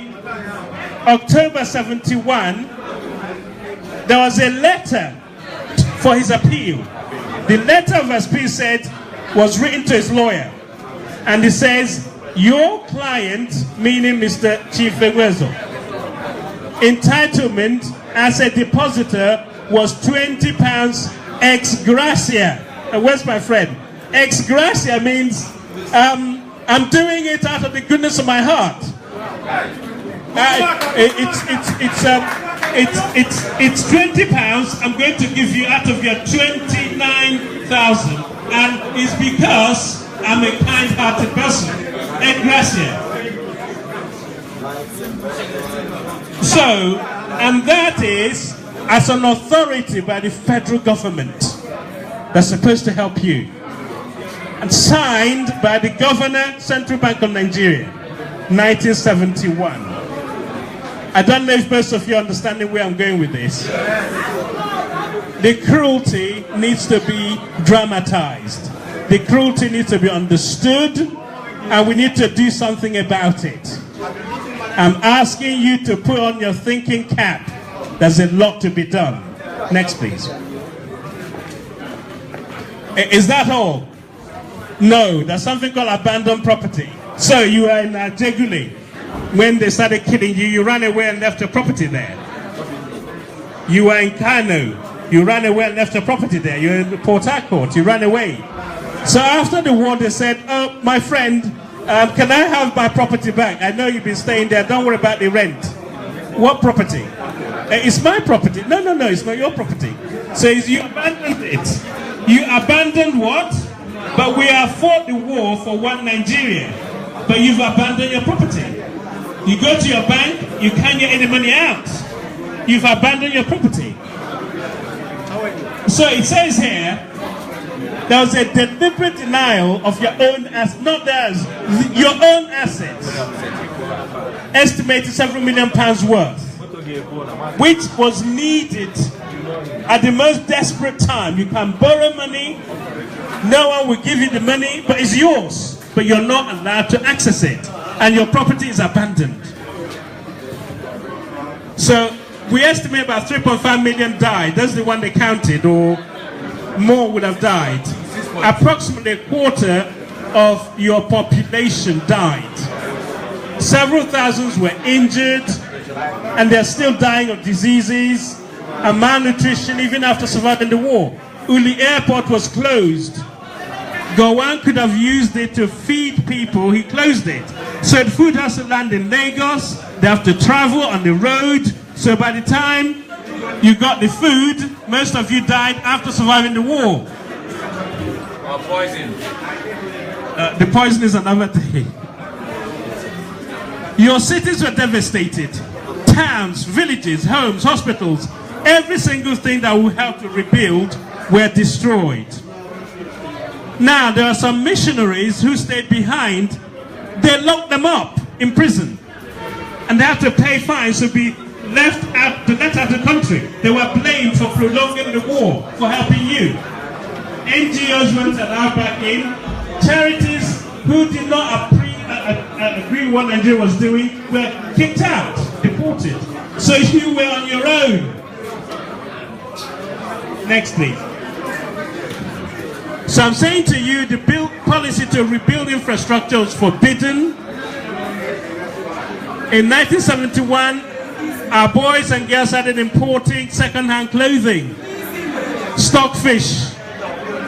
October 71, there was a letter for his appeal. The letter of appeal was written to his lawyer. And it says, your client, meaning Mr. Chief Enwozo, entitlement as a depositor was £20 ex gratia. Where's my friend? Ex gratia means I'm doing it out of the goodness of my heart. It's £20. I'm going to give you out of your 29,000, and it's because I'm a kind-hearted person. Ex gratia. So, and that is as an authority by the federal government that's supposed to help you. And signed by the Governor, Central Bank of Nigeria, 1971. I don't know if most of you are understanding where I'm going with this. The cruelty needs to be dramatized. The cruelty needs to be understood, and we need to do something about it. I'm asking you to put on your thinking cap. There's a lot to be done. Next, please. Is that all? No, there's something called abandoned property. So you are in Jegule. When they started killing you, you ran away and left your property there. You are in Kano. You ran away and left your property there. You're in Port Harcourt. You ran away. So after the war, they said, oh, my friend, can I have my property back? I know you've been staying there. Don't worry about the rent. What property? It's my property. No, it's not your property. So you abandoned it. You abandoned what? But we have fought the war for one Nigeria. But you've abandoned your property. You go to your bank, you can't get any money out. You've abandoned your property. So it says here, there was a deliberate denial of your own assets, not theirs, your own assets, estimated several £million worth, which was needed at the most desperate time. You can borrow money, no one will give you the money, but it's yours, but you're not allowed to access it, and your property is abandoned. So we estimate about 3.5 million died. That's the one they counted, or more would have died. Approximately a quarter of your population died. Several thousands were injured, and they're still dying of diseases and malnutrition even after surviving the war. Uli Airport was closed. Gowon could have used it to feed people. He closed it. So the food has to land in Lagos. They have to travel on the road. So by the time you got the food, most of you died after surviving the war. Or poison. The poison is another thing. Your cities were devastated. Towns, villages, homes, hospitals, every single thing that would help to rebuild were destroyed. Now, there are some missionaries who stayed behind. They locked them up in prison. And they have to pay fines to be let out of the country. They were blamed for prolonging the war, for helping you. NGOs weren't allowed back in. Charities who did not agree with what Nigeria was doing were kicked out, deported. So you were on your own. Next, please. So I'm saying to you, the policy to rebuild infrastructure was forbidden. In 1971, our boys and girls started importing second-hand clothing, stockfish,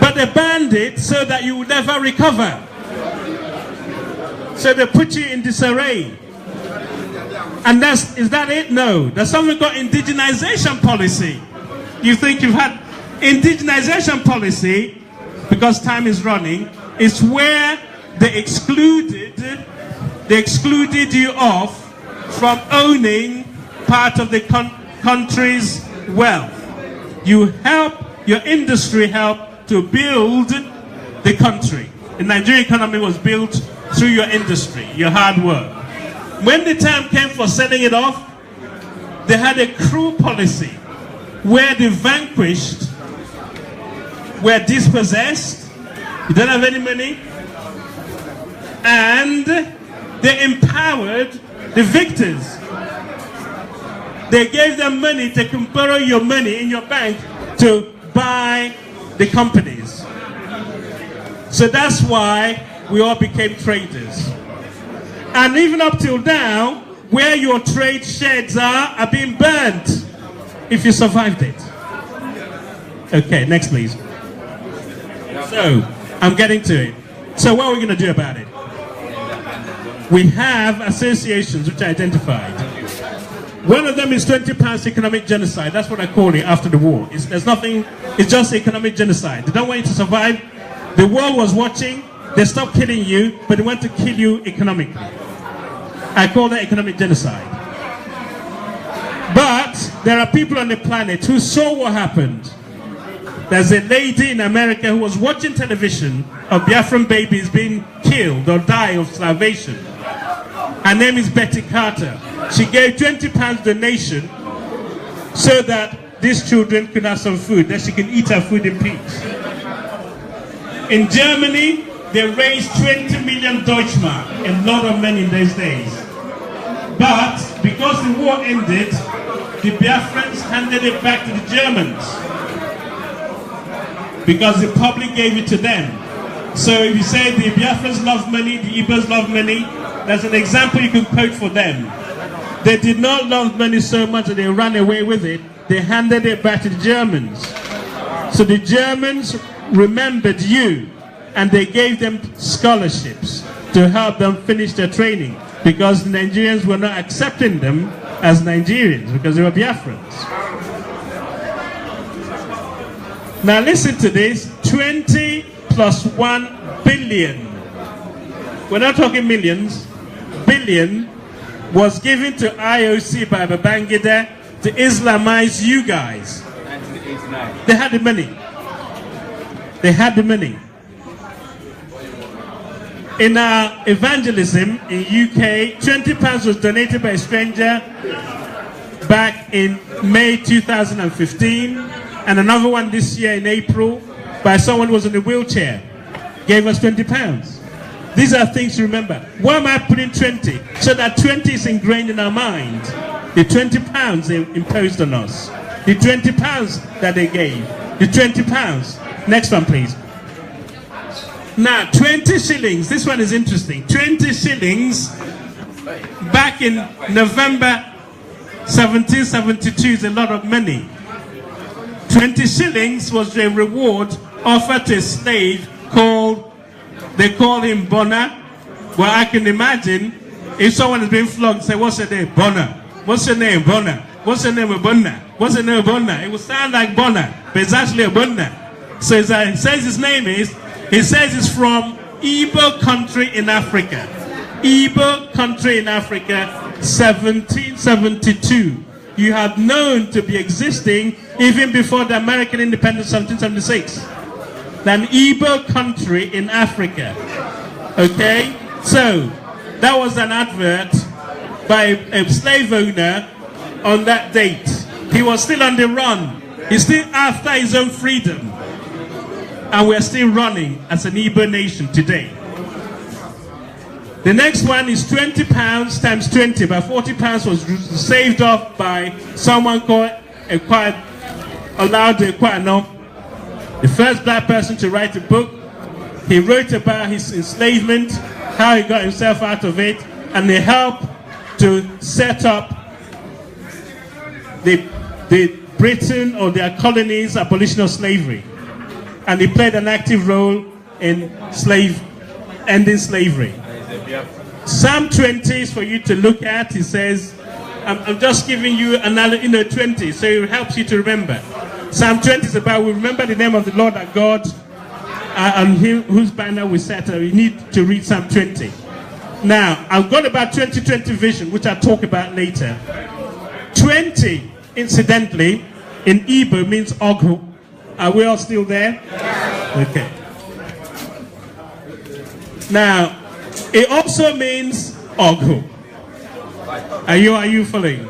but they banned it so that you would never recover. So they put you in disarray. And is that it? No. There's something called indigenization policy. You think you've had indigenization policy, because time is running, is where they excluded you off from owning part of the country's wealth. Your industry helped to build the country. The Nigerian economy was built through your industry, your hard work. When the time came for selling it off, they had a cruel policy where the vanquished were dispossessed, you don't have any money, and they empowered the victors. They gave them money. They can borrow your money in your bank to buy the companies. So that's why we all became traders. And even up till now, where your trade sheds are being burnt if you survived it. Okay, next please. So, I'm getting to it. So what are we going to do about it? We have associations which I identified. One of them is 20 pounds economic genocide. That's what I call it after the war. There's nothing, it's just economic genocide. They don't want you to survive. The world was watching. They stopped killing you, but they want to kill you economically. I call that economic genocide. But there are people on the planet who saw what happened. There's a lady in America who was watching television of Biafran babies being killed or die of starvation. Her name is Betty Carter. She gave £20 donation so that these children could have some food, that she can eat her food in peace. In Germany, they raised 20 million Deutschmark, a lot of money in those days. But because the war ended, the Biafrans handed it back to the Germans because the public gave it to them. So if you say the Biafrans love money, the Ibos love money, that's an example you can quote for them. They did not love money so much that they ran away with it. They handed it back to the Germans. So the Germans remembered you, and they gave them scholarships to help them finish their training, because the Nigerians were not accepting them as Nigerians because they were Biafrans. Now listen to this, 20 plus 1 billion. We're not talking millions, billion was given to IOC by Babangida to Islamize you guys. 1989. They had the money. They had the money. In our evangelism in UK, £20 was donated by a stranger back in May 2015, and another one this year in April by someone who was in a wheelchair, gave us £20. These are things to remember. Why am I putting 20? So that 20 is ingrained in our mind. The £20 they imposed on us. The £20 that they gave. The £20. Next one, please. Now, 20 shillings. This one is interesting. 20 shillings back in November 1772 is a lot of money. 20 shillings was a reward offered to a slave called, they call him Bonner. Well, I can imagine if someone has been flogged, say, what's your name? Bonner. What's your name? Bonner. What's your name? Bonner. What's your name? Bonner. It will sound like Bonner, but it's actually a Bonner. So he says his name is, he says it's from Ipob country in Africa. Ipob country in Africa, 1772. You have known to be existing even before the American independence, 1776. An Ipob country in Africa. Okay? So, that was an advert by a slave owner on that date. He was still on the run. He's still after his own freedom. And we're still running as an Igbo nation today. The next one is £20 times 20, but £40 was saved off by someone called Ekwano, the first black person to write a book. He wrote about his enslavement, how he got himself out of it, and they helped to set up the Britain or their colonies' abolition of slavery. And he played an active role in ending slavery. Psalm 20 is for you to look at. He says, I'm just giving you another, 20, so it helps you to remember. Psalm 20 is about, we remember the name of the Lord our God, and him whose banner we set. We need to read Psalm 20. Now, I've got about 2020 vision, which I'll talk about later. 20, incidentally, in Igbo means Ogu. Are we all still there? Okay. Now, it also means Ogu. Are you following?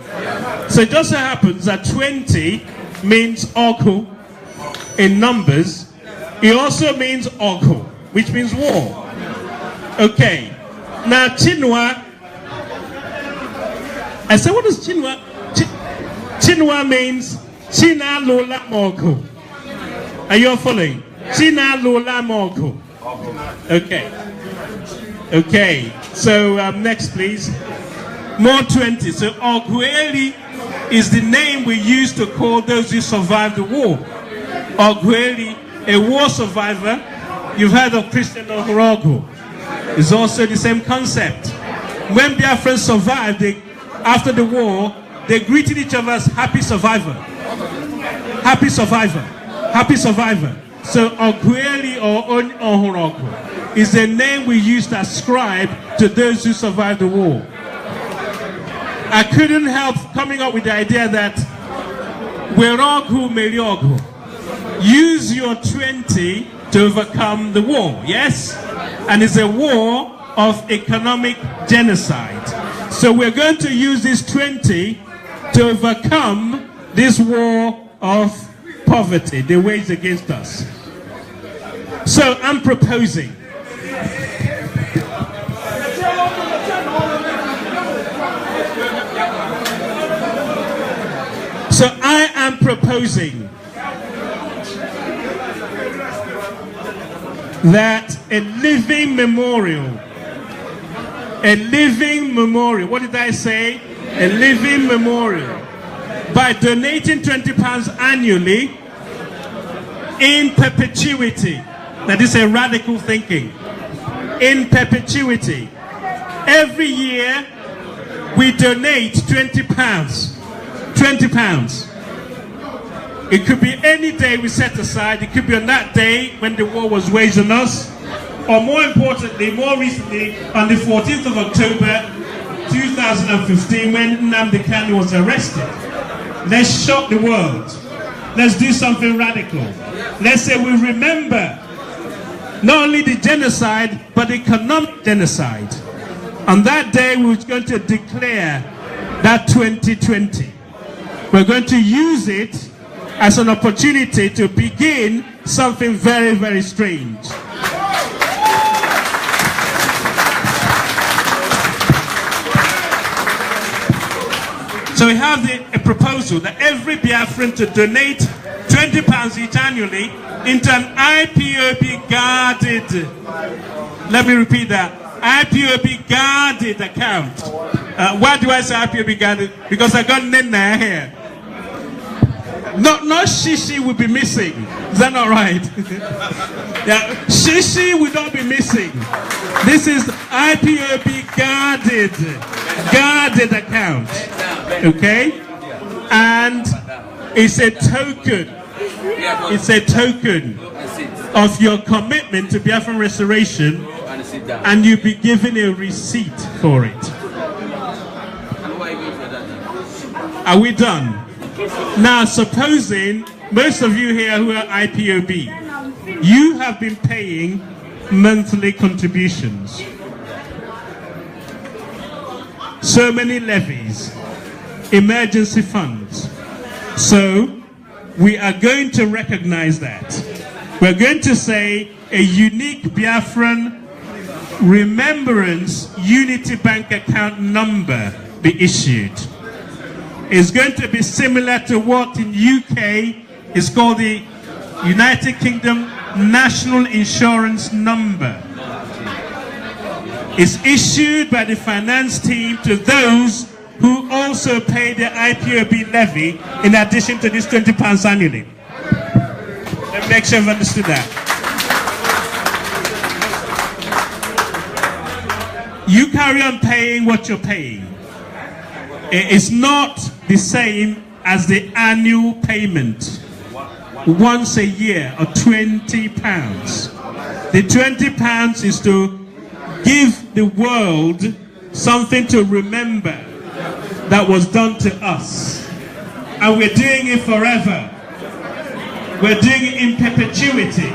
So it just so happens that 20 means Ogu in numbers. It also means Ogu, which means war. Okay. Now Chinua, I said, what does Chinua? Chinua means China Lola Mogu. Are you all following? China Lola Mogu. Okay. Okay. So next, please. More 20. So Ogueli is the name we use to call those who survived the war. Ogueli, a war survivor. You've heard of Christian Ohorogu. It's also the same concept. When Biafrans survived, after the war, they greeted each other as happy survivor. Happy survivor. Happy survivor. So Ogueli or Ohorogu is the name we use to ascribe to those who survived the war. I couldn't help coming up with the idea that Werogu Meriogu. Use your 20 to overcome the war, yes? And it's a war of economic genocide. So we're going to use this 20 to overcome this war of poverty, the wage against us. So I'm proposing that a living memorial, what did I say? A living memorial, by donating £20 annually in perpetuity. That is a radical thinking. In perpetuity. Every year we donate £20. £20. It could be any day we set aside. It could be on that day when the war was waged on us, or more importantly, more recently, on the 14th of October 2015, when Nnamdi Kanu was arrested. Let's shock the world. Let's do something radical. Let's say we remember not only the genocide, but the economic genocide. On that day, we're going to declare that 2020. We're going to use it as an opportunity to begin something very, very strange. So we have a proposal that every Biafran to donate £20 each annually into an IPOB guarded, let me repeat that, IPOB guarded account. Why do I say IPOB guarded? Because I got Nena here. Not Shishi will be missing. Is that not right? Yeah, Shishi will not be missing. This is IPOB guarded account. Okay? And it's a token. It's a token of your commitment to Biafran restoration, and you'll be given a receipt for it. Are we done? Now, supposing most of you here who are IPOB, you have been paying monthly contributions. So many levies, emergency funds. So, we are going to recognize that. We're going to say a unique Biafran Remembrance Unity Bank account number be issued. It's going to be similar to what in UK is called the United Kingdom National Insurance Number. It's issued by the finance team to those who also pay their IPOB levy in addition to this £20 annually. Let me make sure you've understood that. You carry on paying what you're paying. It's not the same as the annual payment once a year of £20. The £20 is to give the world something to remember that was done to us. And we're doing it forever. We're doing it in perpetuity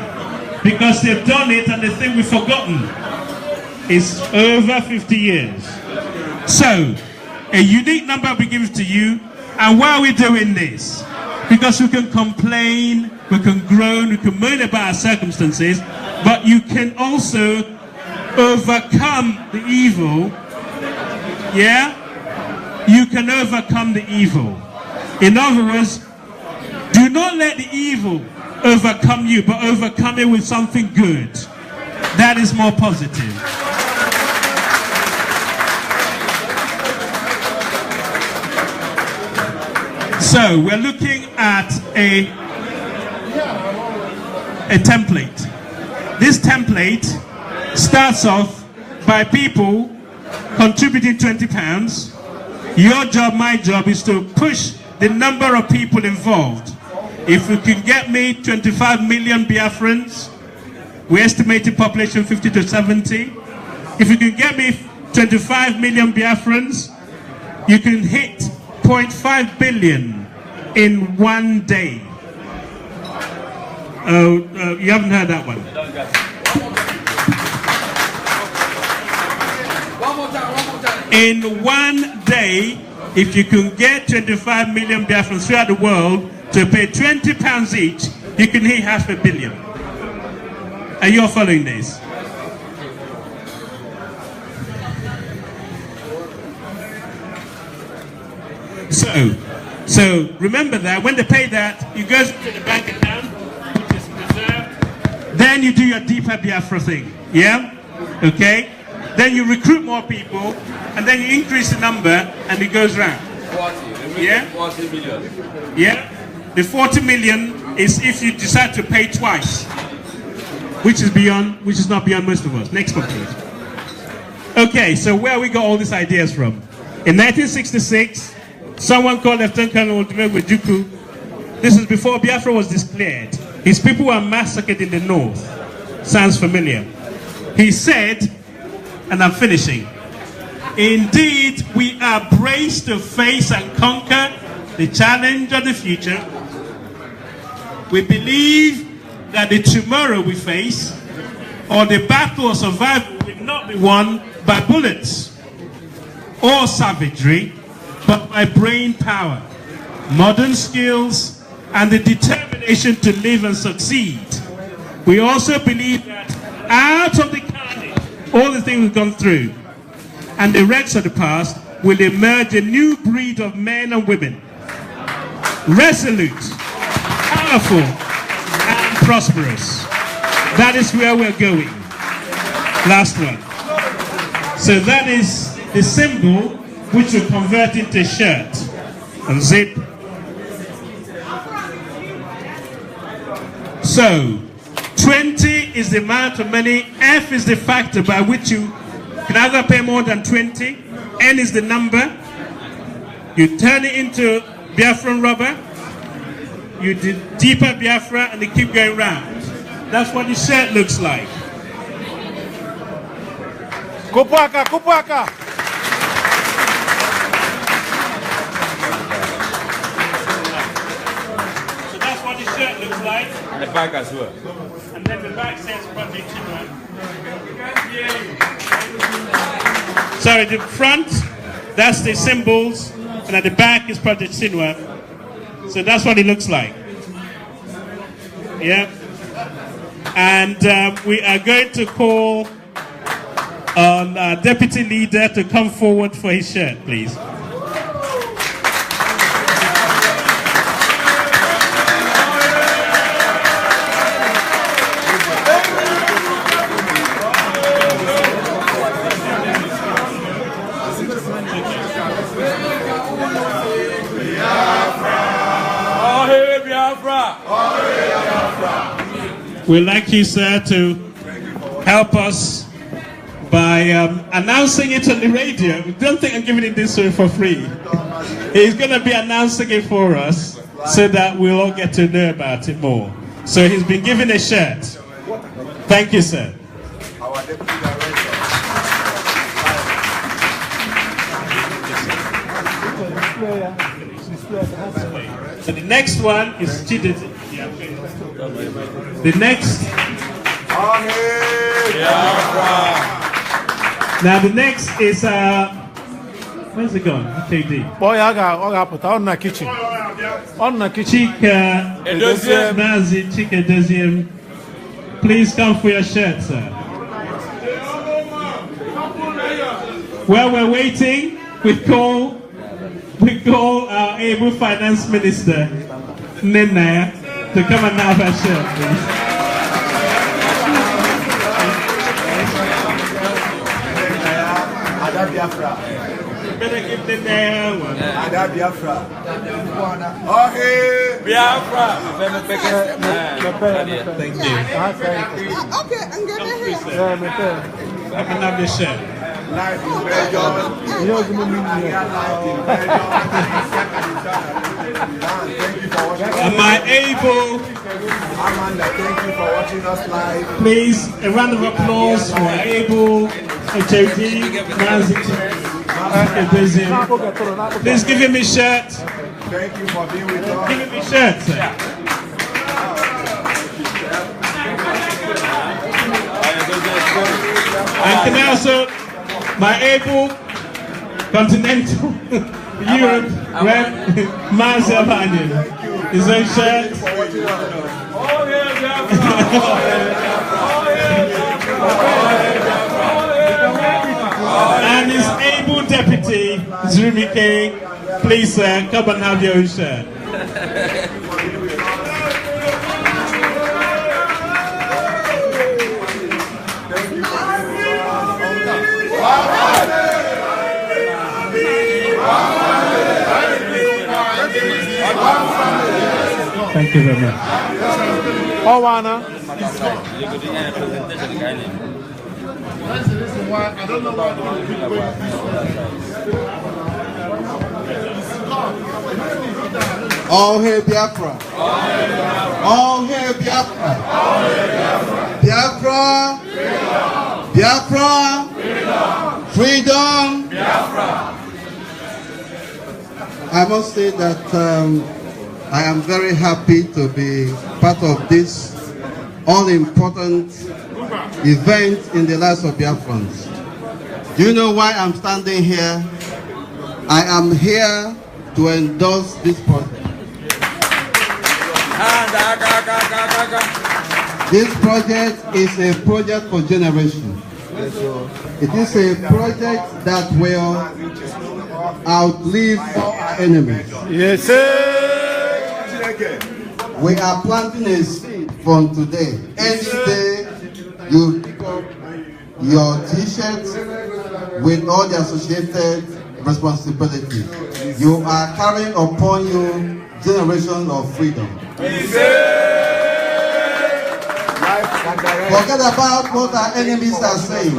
because they've done it and they think we've forgotten. It's over 50 years. So, a unique number will be given to you. And why are we doing this? Because we can complain, we can groan, we can moan about our circumstances, but you can also overcome the evil. Yeah? You can overcome the evil. In other words, do not let the evil overcome you, but overcome it with something good. That is more positive. So we're looking at a template. This template starts off by people contributing £20. Your job, my job, is to push the number of people involved. If you can get me 25 million Biafrans, we estimate the population 50 to 70. If you can get me 25 million Biafrans, you can hit 0.5 billion in one day. You haven't heard that one. In one day, if you can get 25 million Biafrans throughout the world to pay £20 each, you can hit $500 million. Are you all following this? So remember that when they pay that, it goes to the bank account, which is reserved. Then you do your deeper Biafra thing, yeah? Okay? Then you recruit more people, and then you increase the number, and it goes round. 40. Yeah? 40 million. Yeah? The 40 million is if you decide to pay twice, which is not beyond most of us. Next one, please. Okay, so where we got all these ideas from? In 1966, someone called Lieutenant Colonel Juku. This is before Biafra was declared. His people were massacred in the north. Sounds familiar. He said, and I'm finishing, indeed, we are braced to face and conquer the challenge of the future. We believe that the tomorrow we face, or the battle of survival, will not be won by bullets or savagery, but by brain power, modern skills, and the determination to live and succeed. We also believe that out of the carnage, all the things we've gone through, and the wrecks of the past, will emerge a new breed of men and women, resolute, powerful, and prosperous. That is where we're going. Last one. So that is the symbol which will convert into a shirt and zip. So 20 is the amount of money, F is the factor by which you can either pay more than 20, N is the number, you turn it into Biafran rubber, you do deeper Biafra, and they keep going round. That's what the shirt looks like. Kupaka, kupaka. So that's what the shirt looks like. And the back as well. And then the back says Project Chinua. Sorry, the front, that's the symbols, and at the back is Project Chinua. So that's what it looks like. Yeah. And we are going to call on our deputy leader to come forward for his shirt, please. We'd like you, sir, to help us by announcing it on the radio. Don't think I'm giving it this way for free. He's going to be announcing it for us so that we'll all get to know about it more. So he's been given a shirt. Thank you, sir. Our deputy director. So the next one is Chidit. The next. Now the next is where's it gone? KD. Boy, I got on the kitchen. On the kitchen. Nazi Chika Deuxième. Please come for your shirt, sir. While we're waiting, we call our able finance minister, Nena, to come and have her shirt, please. Better give Nena one. Biafra. Biafra. Thank you. Okay, I'm gonna hear. I can have this shirt. Life in Belgium. Thank you for watching us. Am I able? Amanda, thank you for watching us live. Please, a round of applause for able HOD, Nazi. Please give him his shirt. Thank you for being with us. Give him his shirt, sir. And can I also, my able Continental Europe Rep Marzabanian. His own shirt. And his able deputy, Zurumike, please come and have your own shirt. Thank you very much. Owana. That's the reason why I don't know why All hail Biafra. All hail Biafra. Biafra. Biafra. Freedom. Biafra. I must say that I am very happy to be part of this all-important event in the lives of Biafrans. Do you know why I'm standing here? I am here to endorse this project. This project is a project for generations. It is a project that will outlive our enemies. Yes, sir. We are planting a seed from today. Any day you pick up your t-shirt with all the associated responsibilities, you are carrying upon you generations of freedom. Forget about what our enemies are saying.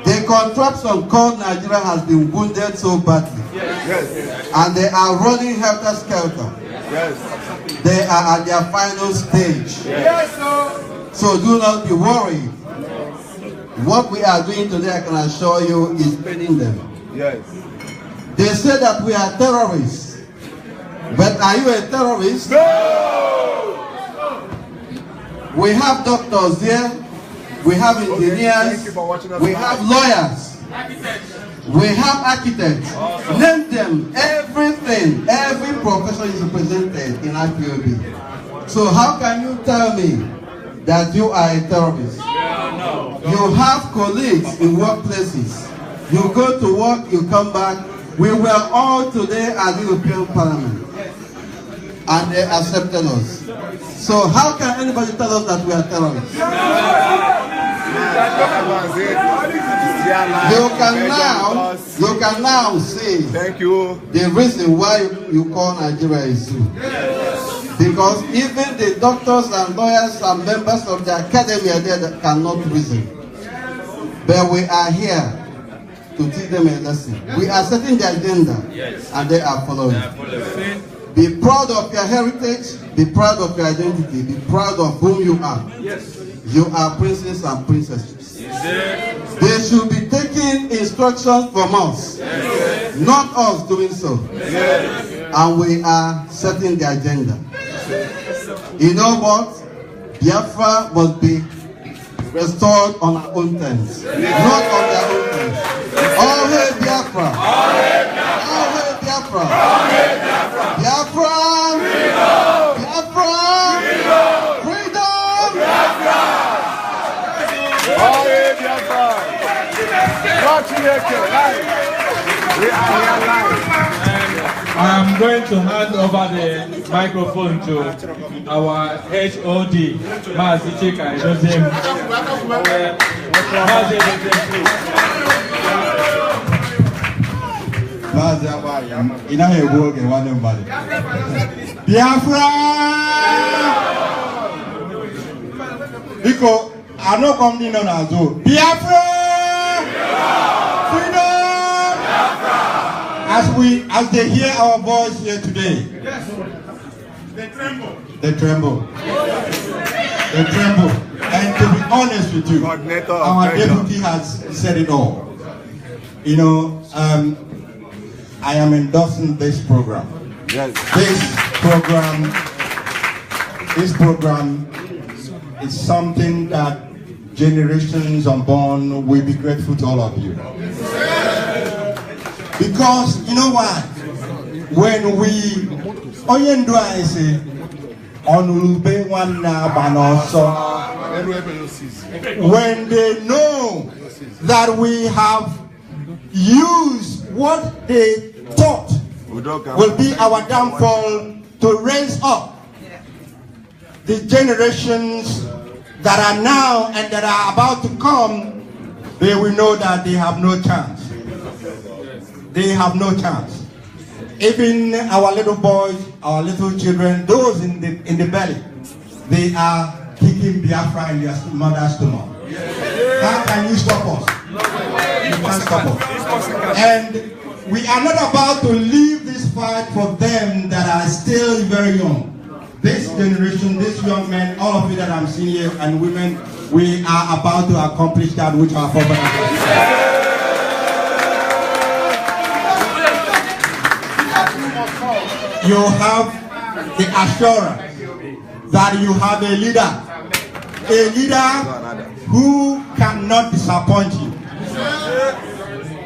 The contraption called Nigeria has been wounded so badly. And they are running helter-skelter. They are at their final stage. So do not be worried. What we are doing today, I can assure you, is paining them. They say that we are terrorists. But are you a terrorist? No! We have doctors here. We have engineers. We have lawyers. We have architects. Name them. Everything, every profession is represented in Ipob. So how can you tell me that you are a terrorist? You have colleagues in workplaces. You go to work, you come back. We were all today at the European Parliament. And they accepted us. So how can anybody tell us that we are terrorists? You can now see the reason why you call Nigeria a zoo. Because even the doctors and lawyers and members of the academy there cannot reason. But we are here to teach them a lesson. We are setting the agenda, and they are following. Be proud of your heritage, be proud of your identity, be proud of whom you are. You are princes and princesses. They should be taking instructions from us, not us doing so. And we are setting the agenda. You know what? Biafra must be restored on our own terms, not on their own terms. All hail Biafra! All hail Biafra! Biafra! Biafra! Freedom! Biafra! All hail Biafra! We are here live. I'm going to hand over the microphone to our HOD, Mazi Chika Joseph. Biafra! Because I know coming on as well. Biafra! Freedom! As they hear our voice here today, they tremble. They tremble. They tremble. And to be honest with you, our deputy has said it all. You know, I am endorsing this program. This program is something that generations unborn will be grateful to all of you. Because you know what? When we when they know that we have used what they thought will be our downfall to raise up the generations that are now and that are about to come, they will know that they have no chance. They have no chance. Even our little boys, our little children, those in the belly, they are kicking Biafra in their mother's stomach. How can you stop us? You can't stop us. And we are not about to leave this fight for them that are still very young. This generation, these young men, all of you that I'm seeing here, and women, we are about to accomplish that which our forefathers have. You have the assurance that you have a leader who cannot disappoint you.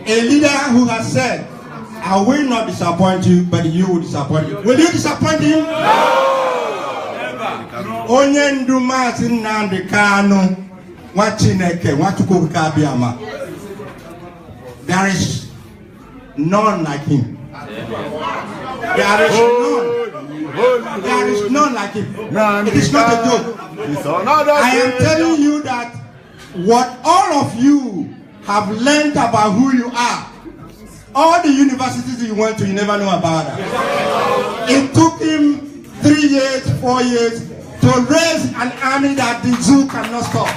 A leader who has said, I will not disappoint you, but you will disappoint me. Will you disappoint him? No! There is none like him. There is none like him. It is not a joke. I am telling you that what all of you have learned about who you are, all the universities you went to, you never know about that. It took him 3 years, 4 years to raise an army that the zoo cannot stop.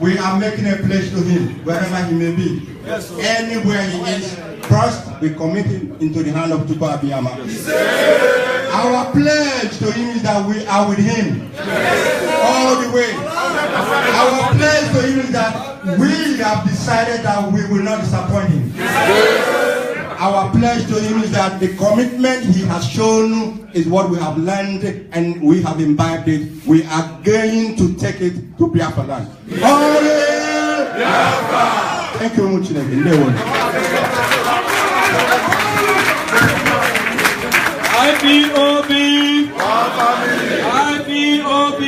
We are making a pledge to him, wherever he may be. Anywhere he is, first we commit him into the hand of Tupa Abiyama. Our pledge to him is that we are with him all the way. Our pledge to him is that we have decided that we will not disappoint him. Our pledge to him is that the commitment he has shown is what we have learned and we have imbibed it. We are going to take it to Biafra land. Thank you very much. Ipob, Ipob,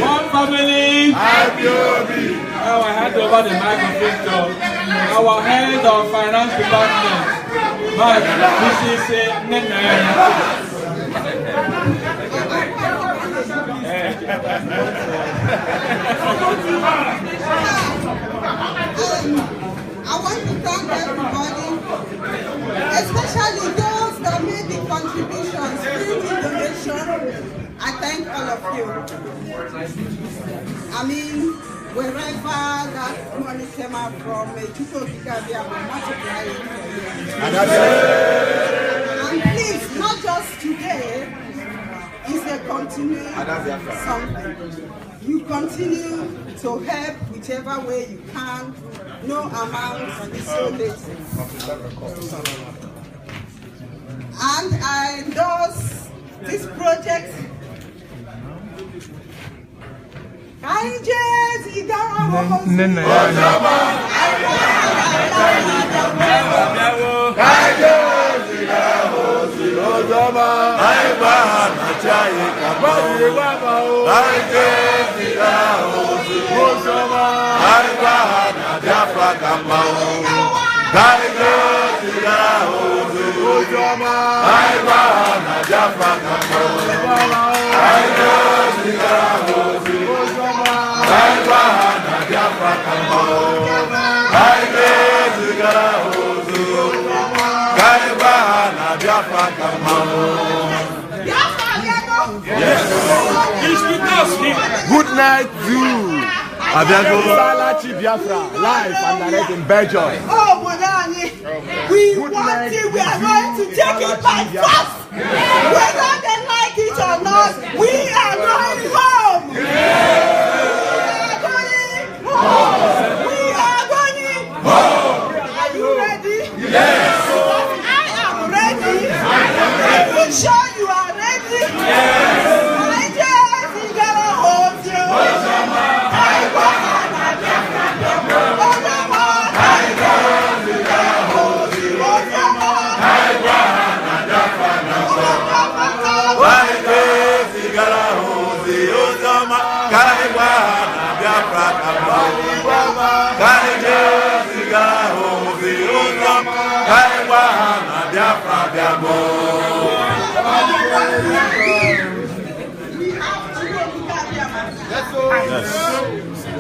one family, Ipob. Now I hand over the microphone to our head of finance department, Mrs. Nene. I want to thank everybody, especially those that made the contributions through the donation. I thank all of you. I mean, wherever that money came out from, and please, not just today, it's a continuing something. You continue to help whichever way you can. No amount is so little. And I endorse this project. Good night, Zoo. Biafra, live and direct in Belgium. Oh, unity, we are going to take it by force. Whether they like it or not, we are going home. We are going home. We are going home. Are you ready? Yes. Because I am ready. Are you sure you are ready? Yes. My dear, you gotta hold you.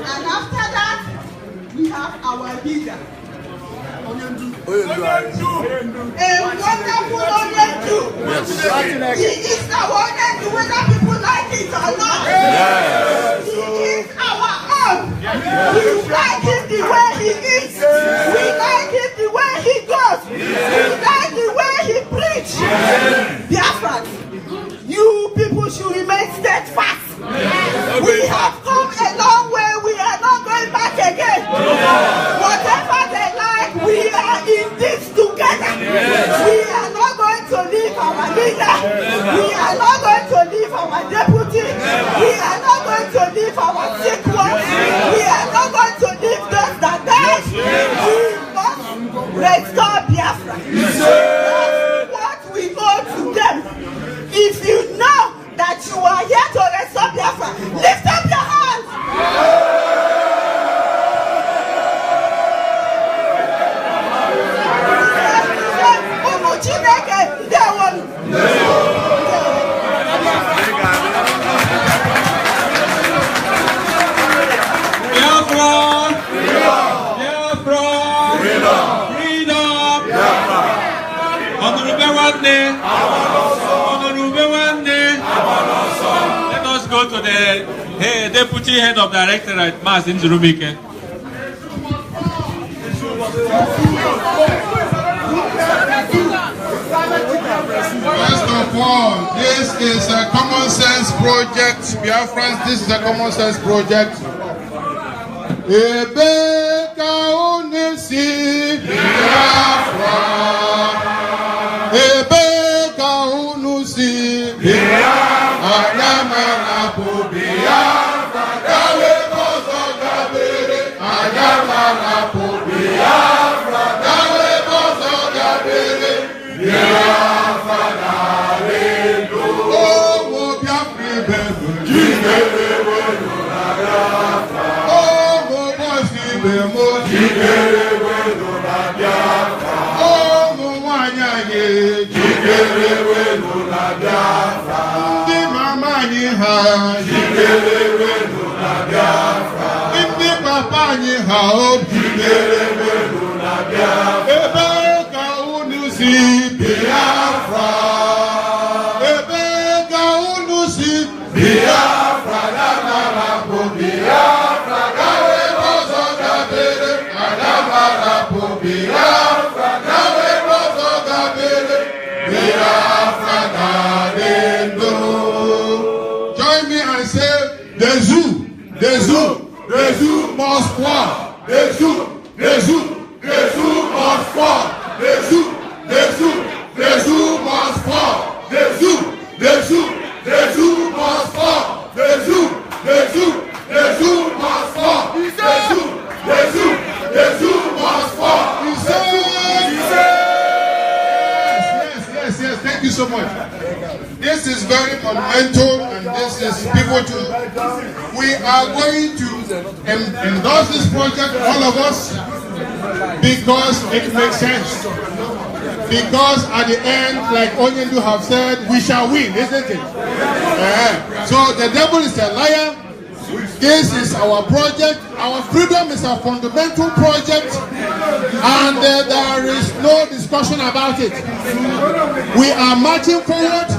And after that, we have our leader. A wonderful Onyendu. He is our Onyendu, whether people like it or not. Yes. He is our own. We like him the way he is. We like him the way he goes. We like the way he preaches. Biafra, you people should remain steadfast. We have come a long way. We are not going back again. Whatever they like, we are in this together. We are not going to leave our leader. We are not going to leave our deputy. We are not going to leave our sick ones. We are not going to leave those that died. We must restore Biafra. That's what we owe to them. If you know that you are here to restore Biafra, lift up your hands. Let us go to the deputy head of directorate, Mas in Zurubike. First of all, this is a common sense project. Biafrans, this is a common sense project. Ebeka unesi Biafra. Ebeka unusi Biafra. Ayamara po Biafra. Gawe bozo gabere. Ayamara po Biafra. Gawe bozo gabere. Biafra na rendo. Oh, Biafra bebe. Jigere wenu na Biafra. Jigere wenu na Biafra. Oh, mwanyaye. Jigere wenu na Biafra. Ndi mama nyi ha. Jigere wenu na Biafra. Ndi papa nyi ha. Jigere wenu na Biafra. Ebe ka unu si Biafra. Ebe ka unu si Biafra. Na marapo Biafra. Gawe bozo gabere. Marapo Biafra. Gawe bozo gabere. Biafra na rendo. Join me and say, the zoo must fall. The zoo must fall. The zoo must fall. The zoo must fall. The zoo must fall. The zoo must fall. Yes. Thank you so much. This is very monumental, and this is pivotal. We are going to endorse this project, all of us, because it makes sense. Because at the end, like Onyendu have said, we shall win, isn't it? So the devil is a liar. This is our project. Our freedom is a fundamental project, and there is no discussion about it. We are marching forward.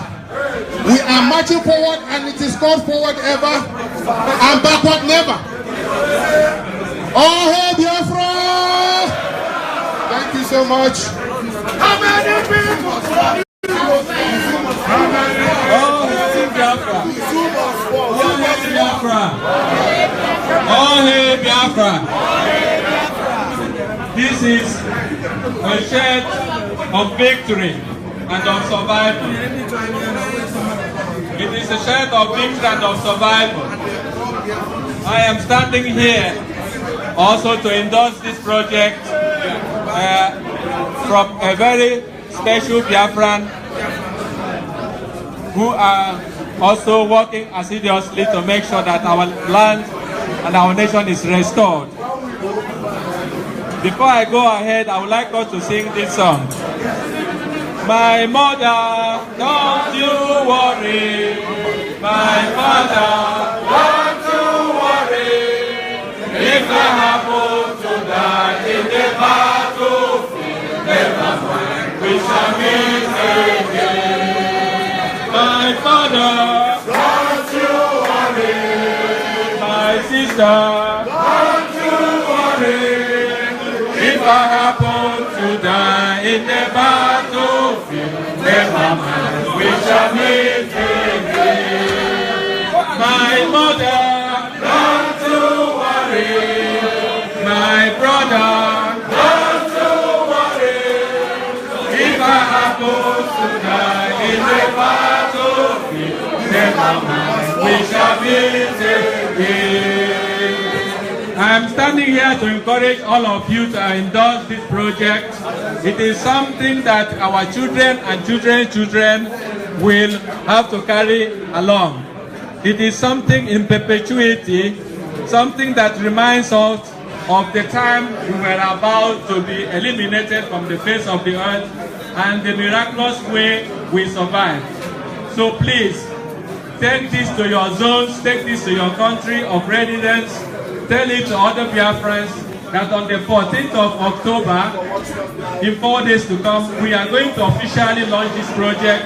And it is called forward ever and backward never. Oh, hey, Biafra! Thank you so much. How many people? Oh, hey Biafra! Oh, hey Biafra! Oh, hey Biafra! This is a shirt of victory and of survival. It is a shirt of victory and of survival. I am standing here also to endorse this project from a very special Biafran who are also working assiduously to make sure that our land and our nation is restored. Before I go ahead, I would like us to sing this song. My mother, don't you worry. My father, don't you worry. If I happen to die in the battlefield, never mind, we shall meet again. My father, don't you worry. My sister, don't you worry. If I happen to die in the battlefield, never mind, we shall meet again. My mother, don't you worry. My brother, don't you worry. If I happen to die in the battlefield, never mind, we shall meet again. I am standing here to encourage all of you to endorse this project. It is something that our children and children's children will have to carry along. It is something in perpetuity, something that reminds us of the time we were about to be eliminated from the face of the earth and the miraculous way we survived. So please, take this to your zones, take this to your country of residence. Tell it to other Biafrans that on the 14th of October, in 4 days to come, we are going to officially launch this project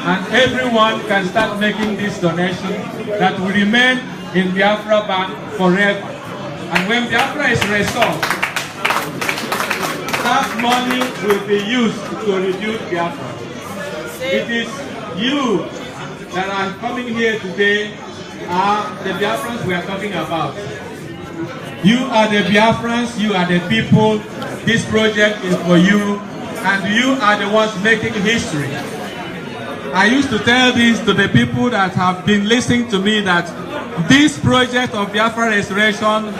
and everyone can start making this donation that will remain in Biafra Bank forever. And when Biafra is restored, that money will be used to rebuild Biafra. It is you that are coming here today are the Biafrans we are talking about. You are the Biafrans, you are the people. This project is for you, and you are the ones making history. I used to tell this to the people that have been listening to me that this project of Biafra restoration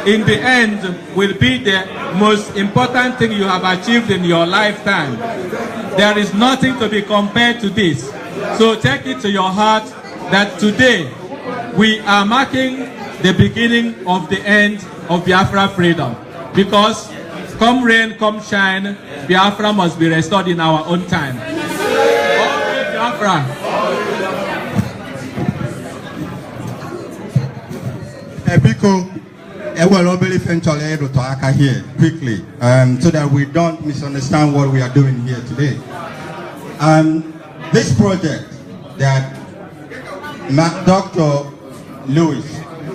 in the end will be the most important thing you have achieved in your lifetime. There is nothing to be compared to this. So take it to your heart that today we are marking the beginning of the end of Biafra freedom. Because come rain, come shine, Biafra must be restored in our own time. Okay, Biafra. Biko, here quickly, so that we don't misunderstand what we are doing here today. This project that Dr. Louis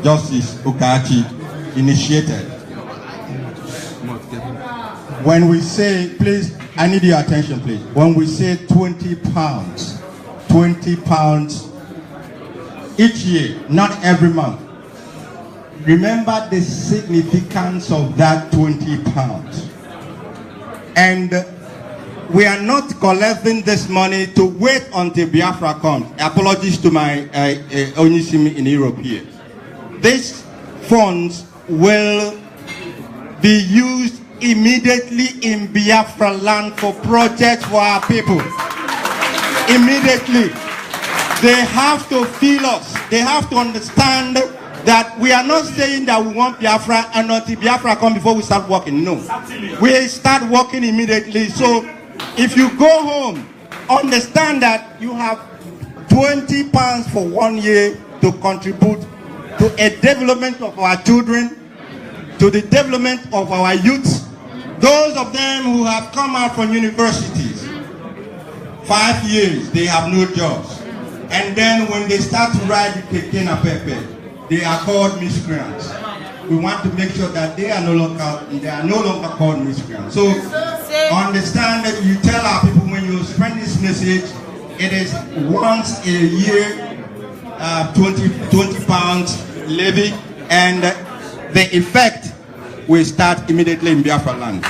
Justice Okachi initiated. When we say, please, I need your attention, please. When we say 20 pounds each year, not every month. Remember the significance of that 20 pounds. And we are not collecting this money to wait until Biafra comes. Apologies to my Onyisimi in Europe here. These funds will be used immediately in Biafra land for projects for our people. Immediately. They have to feel us. They have to understand that we are not saying that we want Biafra and until Biafra come before we start working. No. We start working immediately. So if you go home, understand that you have 20 pounds for 1 year to contribute to a development of our children, to the development of our youth, those of them who have come out from universities. 5 years, they have no jobs. And then when they start to ride the keke na pepe, they are called miscreants. we want to make sure that they are no longer called miscreants. So understand that you tell our people when you spread this message, it is once a year, 20 pounds levy, and the effect will start immediately in Biafra land. I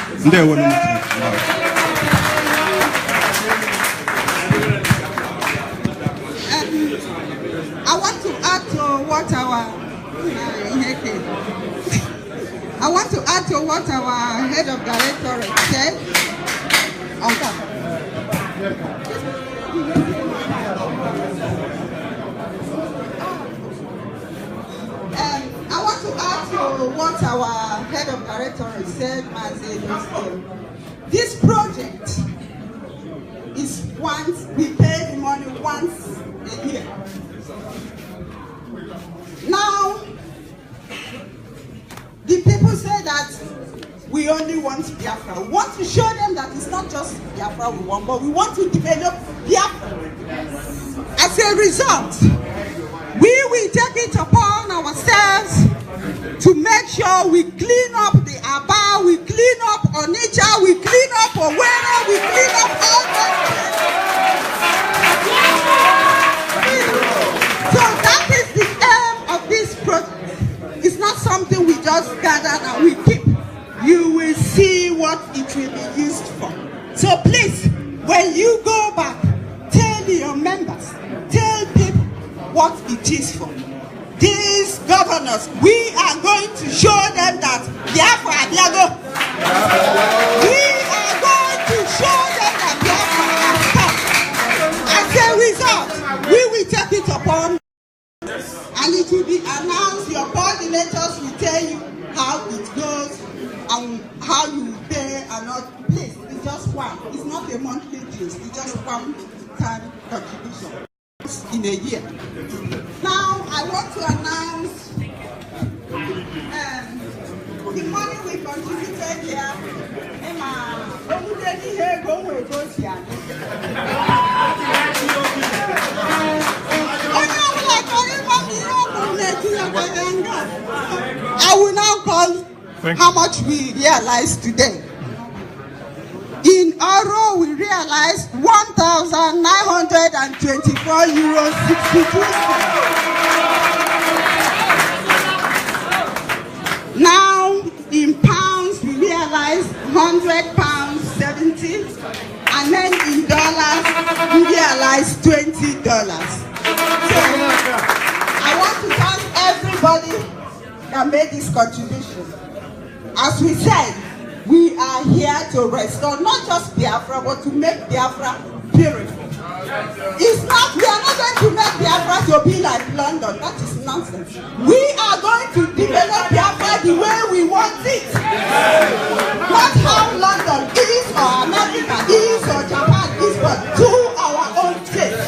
want to add to what our head of directorate said. I want to add to what our head of directorate said, this project is once, we pay the money once a year. Now, the people say that we only want Biafra. We want to show them that it's not just Biafra we want, but we want to develop Biafra. As a result, we will take it upon ourselves to make sure we clean up the Aba, we clean up Onitsha, we clean up Owerri, we clean up all those places. So that is the aim of this project. It's not something we just gather and we keep. You will see what it will be used for. So please, when you go back, tell your members, tell people what it is for. These governors, we are going to show them that Biafra, we are going to show them that Biafra has come. As a result, we will take it upon, and it will be announced. Your coordinators will tell you how it goes and how you pay and not. Please, it's just one. It's not a monthly dues. It's just one-time contribution in a year. Now, I want to announce the money we contributed here. I will now call how much we realized today. In Euro, we realized €1,924.62. Now, in pounds, we realized £100.70, and then in dollars, we realized $20. So, I want to thank everybody that made this contribution. As we said, we are here to restore not just Biafra, but to make Biafra beautiful. It's not, we are not going to make Biafra to be like London. That is nonsense. We are going to develop Biafra the way we want it. Not how London is, or America is, or Japan is, but to our own taste.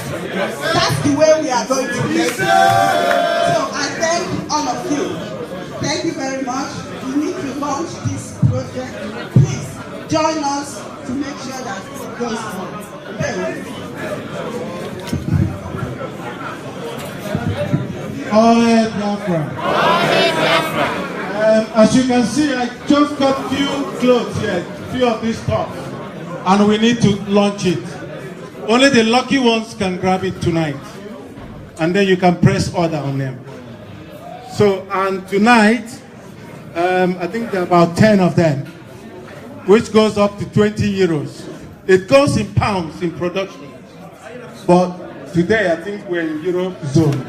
That's the way we are going to make it. So I thank all of you. Thank you very much. We need to launch this project. Please join us to make sure that it goes on. All hail Biafra. As you can see, I just got few clothes here, few of these tops, and we need to launch it. Only the lucky ones can grab it tonight, and then you can press order on them. So, and tonight, I think there are about 10 of them, which goes up to €20. It goes in pounds in production, but today I think we're in Euro zone.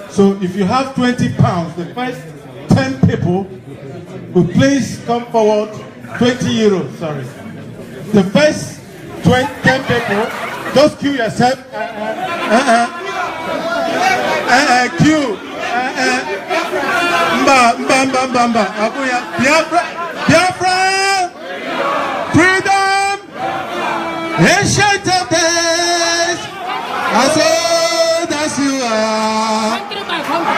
So if you have 20 pounds, the first 10 people will please come forward. €20, sorry. The first 10 people, just queue yourself. Queue. Mba. Biafra, Biafra, freedom, ancient of days, as old as you are,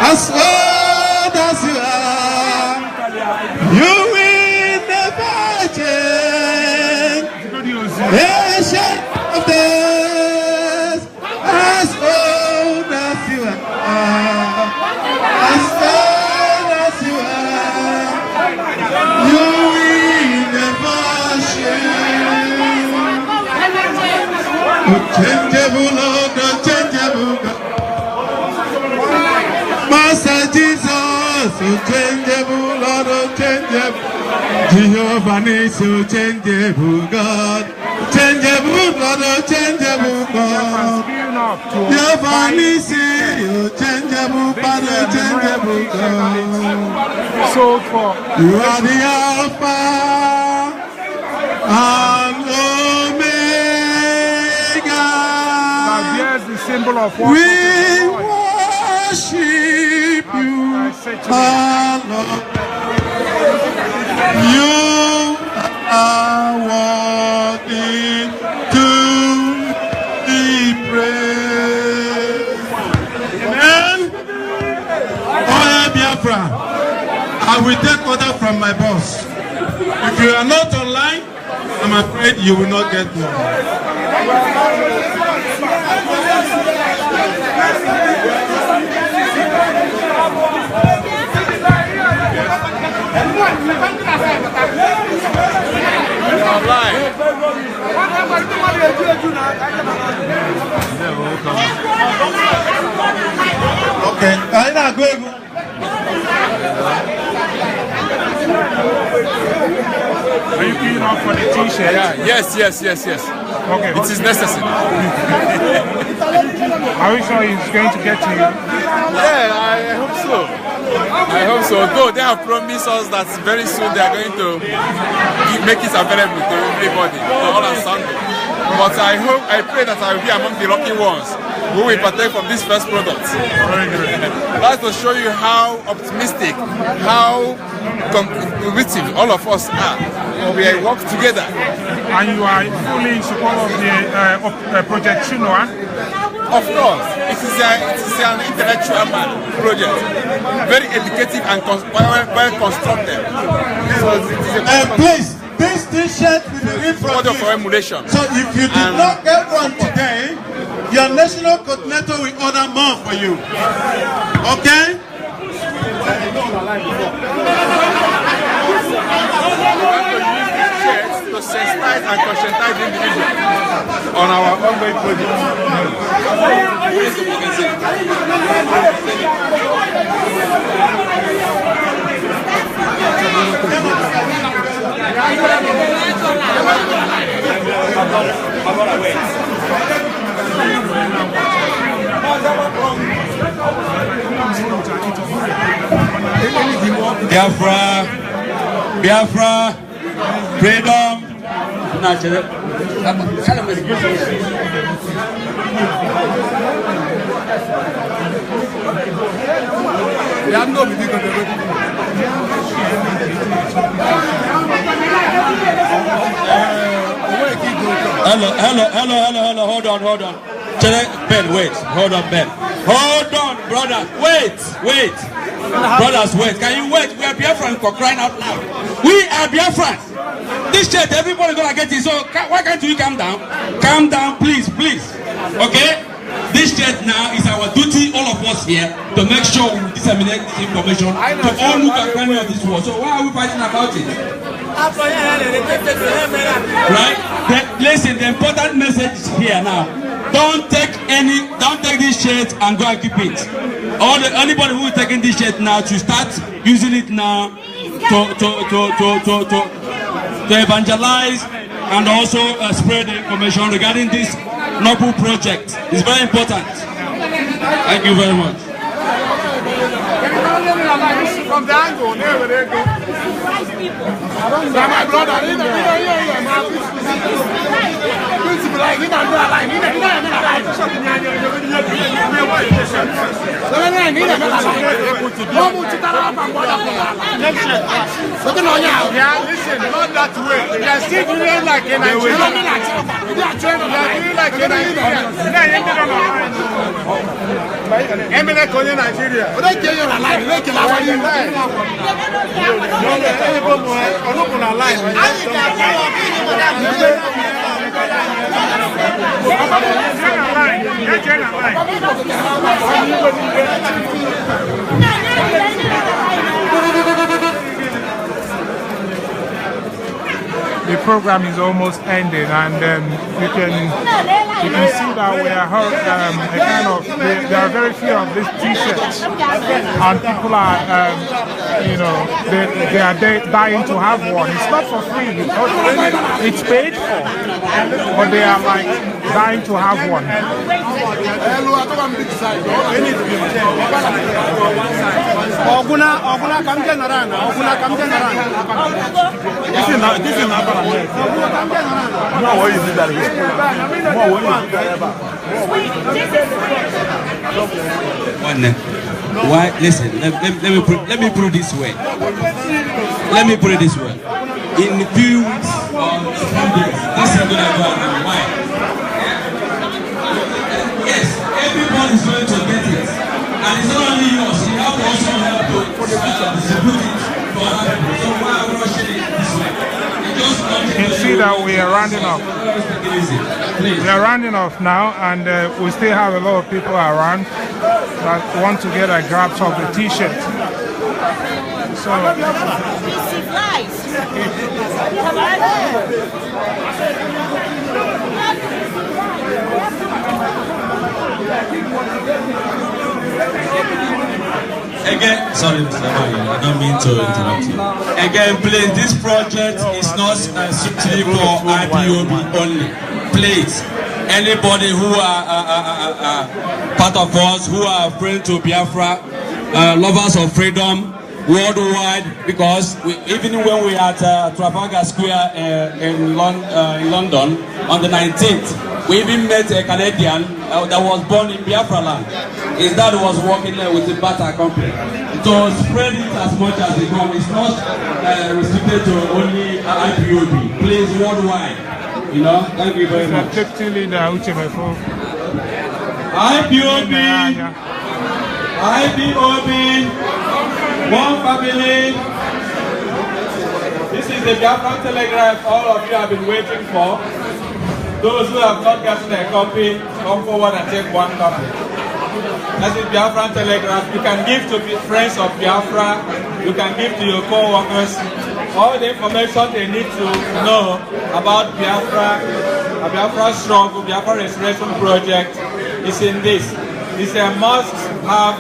as old as you are, you will never change. Ancient of days, as old as you are, as old as you are. Unchangeable Lord, unchangeable God. Master Jesus, unchangeable Lord, unchangeable. Jehovah Nissi, unchangeable God. Changeable Lord, unchangeable God. Jehovah Nissi, unchangeable God, unchangeable God. You are the Alpha and Omega. Here's the symbol of what we worship you, Lord. You are worthy to be praised. Amen. Oh, Biafra, I will take order from my boss. If you are not online, I'm afraid you will not get one. Okay, Are you queuing up for the t-shirt? Yeah. Yes. Okay. It is necessary. Are we sure he's going to get to you? Yeah, I hope so. Though they have promised us that very soon they are going to make it available to everybody, all on Sunday. But I pray that I will be among the lucky ones who will partake from this first product. That's to show you how optimistic, how competitive all of us are. We work together. And you are fully in support of the project Chinoa? Of course. It is an intellectual project. Very educative and well constructed. So please, this t-shirt will be read from you. For emulation. So if you did not get one today, your national coordinator will order more for you. Okay? To sensitize and conscientize individuals on our ongoing project. Biafra, freedom. Hello, hold on. Ben, wait, hold on, Ben. Hold on, brother, wait. Brothers, wait, can you wait? We are Biafrans for crying out loud. We are Biafrans. This shirt, everybody gonna get it, so why can't you calm down? Calm down, please. Okay? This shirt now is our duty, all of us here, to make sure we disseminate this information to all who can find out this war. So why are we fighting about it? Right? Listen, the important message is here now. Don't take this shirt and go and keep it. Anybody who is taking this shirt now to start using it now to evangelize and also spread the information regarding this noble project. It's very important. Thank you very much. From the angle, never there go. My brother, listen, not that way. They are still doing like in Nigeria. They are doing like in Nigeria. Nigeria. But they kill you alive. They kill our life. the program is almost ending, and you can see that we are there are very few of these t-shirts, and people are they are dying to have one. It's not for free, it's paid for, but they are like dying to have one. Why? Listen. Let me put it this way. Let me put it this way. In a few weeks or some days, this is gonna go on. Why? Yes, everyone is going to get it, and it's not only yours. You have to also help to distribute it for other people. So why are we rushing it this way? You can see that we are rounding off. We are rounding off now, and we still have a lot of people around that want to get a grab of the t-shirt. So again, sorry, Mr. I don't mean to interrupt you. Again, please, this project is not strictly for IPOB only. Please, anybody who are part of us, who are friends to Biafra, lovers of freedom, worldwide, because even when we are at Trafalgar Square in London on the 19th, we even met a Canadian that was born in Biafra land. His dad was working there with the Bata company. So spread it as much as it can. It's not restricted to only IPOB. Please, worldwide. You know, thank you very much. IPOB, one family. This is the Biafra telegraph all of you have been waiting for. Those who have not gotten a copy, come forward and take one copy. That is Biafra telegraph. You can give to friends of Biafra. You can give to your co-workers. All the information they need to know about Biafra, Biafra struggle, Biafra restoration project is in this. It's a must have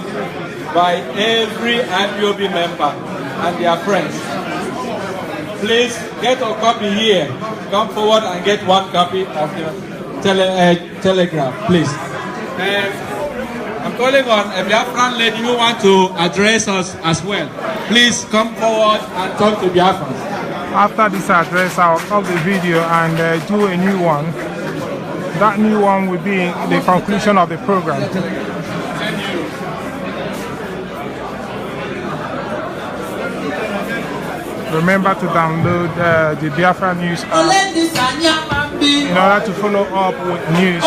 by every IPOB member and their friends. Please get a copy here. Come forward and get one copy of the telegraph, please. I'm calling on a Biafran lady who wants to address us as well. Please come forward and talk to Biafrans. After this address, I'll stop the video and do a new one. That new one will be the conclusion of the program. Remember to download the Biafra News app in order to follow up with news.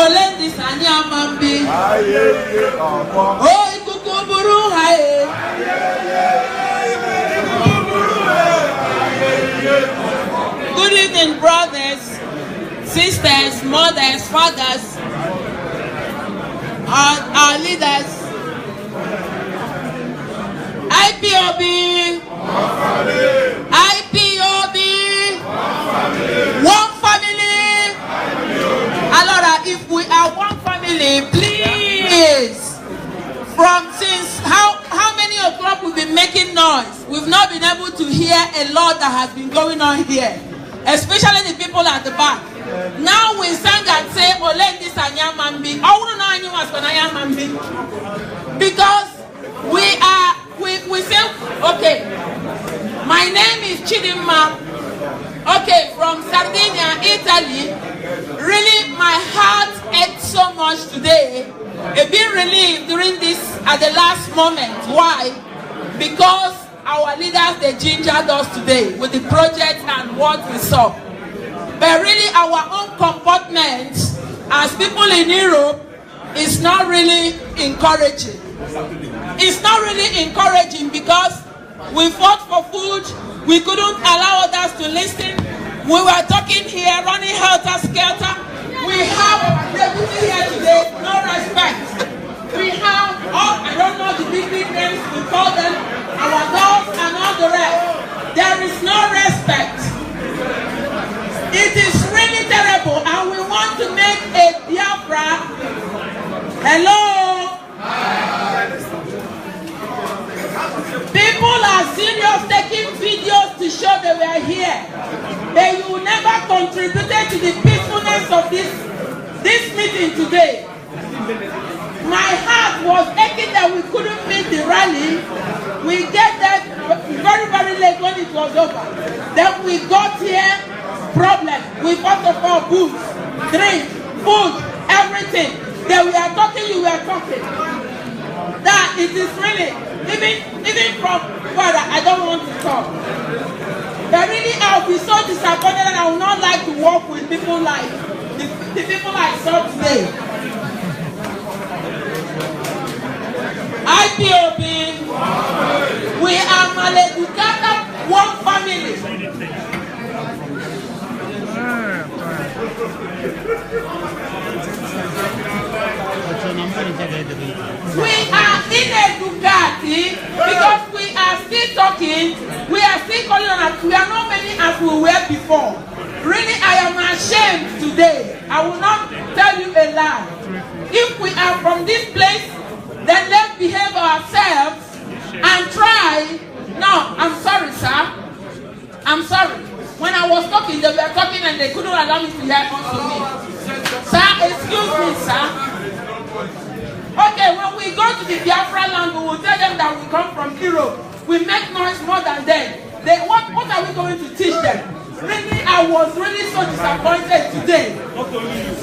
Good evening, brothers, sisters, mothers, fathers, our leaders. IPOB, IPOB, one family. Alora, if we are one family, please. From since how many o'clock we've been making noise? We've not been able to hear a lot that has been going on here, especially the people at the back. Now we sang and say, "Olendi Sanyamambi." I wouldn't know anyone was Sanyamambi because we say, okay. My name is Chidimma. Okay, from Sardinia, Italy. Really, my heart ached so much today. I've been relieved during this at the last moment. Why? Because our leaders, they gingered us today with the project and what we saw. But really, our own comportment as people in Europe is not really encouraging. It's not really encouraging because we fought for food. We couldn't allow others to listen. We were talking here, running helter-skelter. We have our deputy here today, no respect. We have, I don't know the big names we call them, our dogs and all the rest. There is no respect. drink, food, everything. That we are talking, you were talking. That it is really, even from Father, I don't want to talk. But really, I'll be so disappointed and I will not like to work with people like the people I saw today. Ipob, we are Maleducata, one family. We are in a Ducati because we are still talking, we are still calling on us. We are not many as we were before. Really, I am ashamed today. I will not tell you a lie. If we are from this place, then let's behave ourselves and try. No, I'm sorry, sir. I'm sorry. When I was talking, they were talking and they couldn't allow me to hear also me. Sir, excuse me, sir. Okay, when we go to the Biafra land, we will tell them that we come from Europe. We make noise more than them. What are we going to teach them? Really, I was really so disappointed today.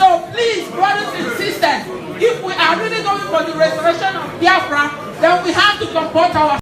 So please, brothers and sisters, if we are really going for the restoration of Biafra, then we have to comport our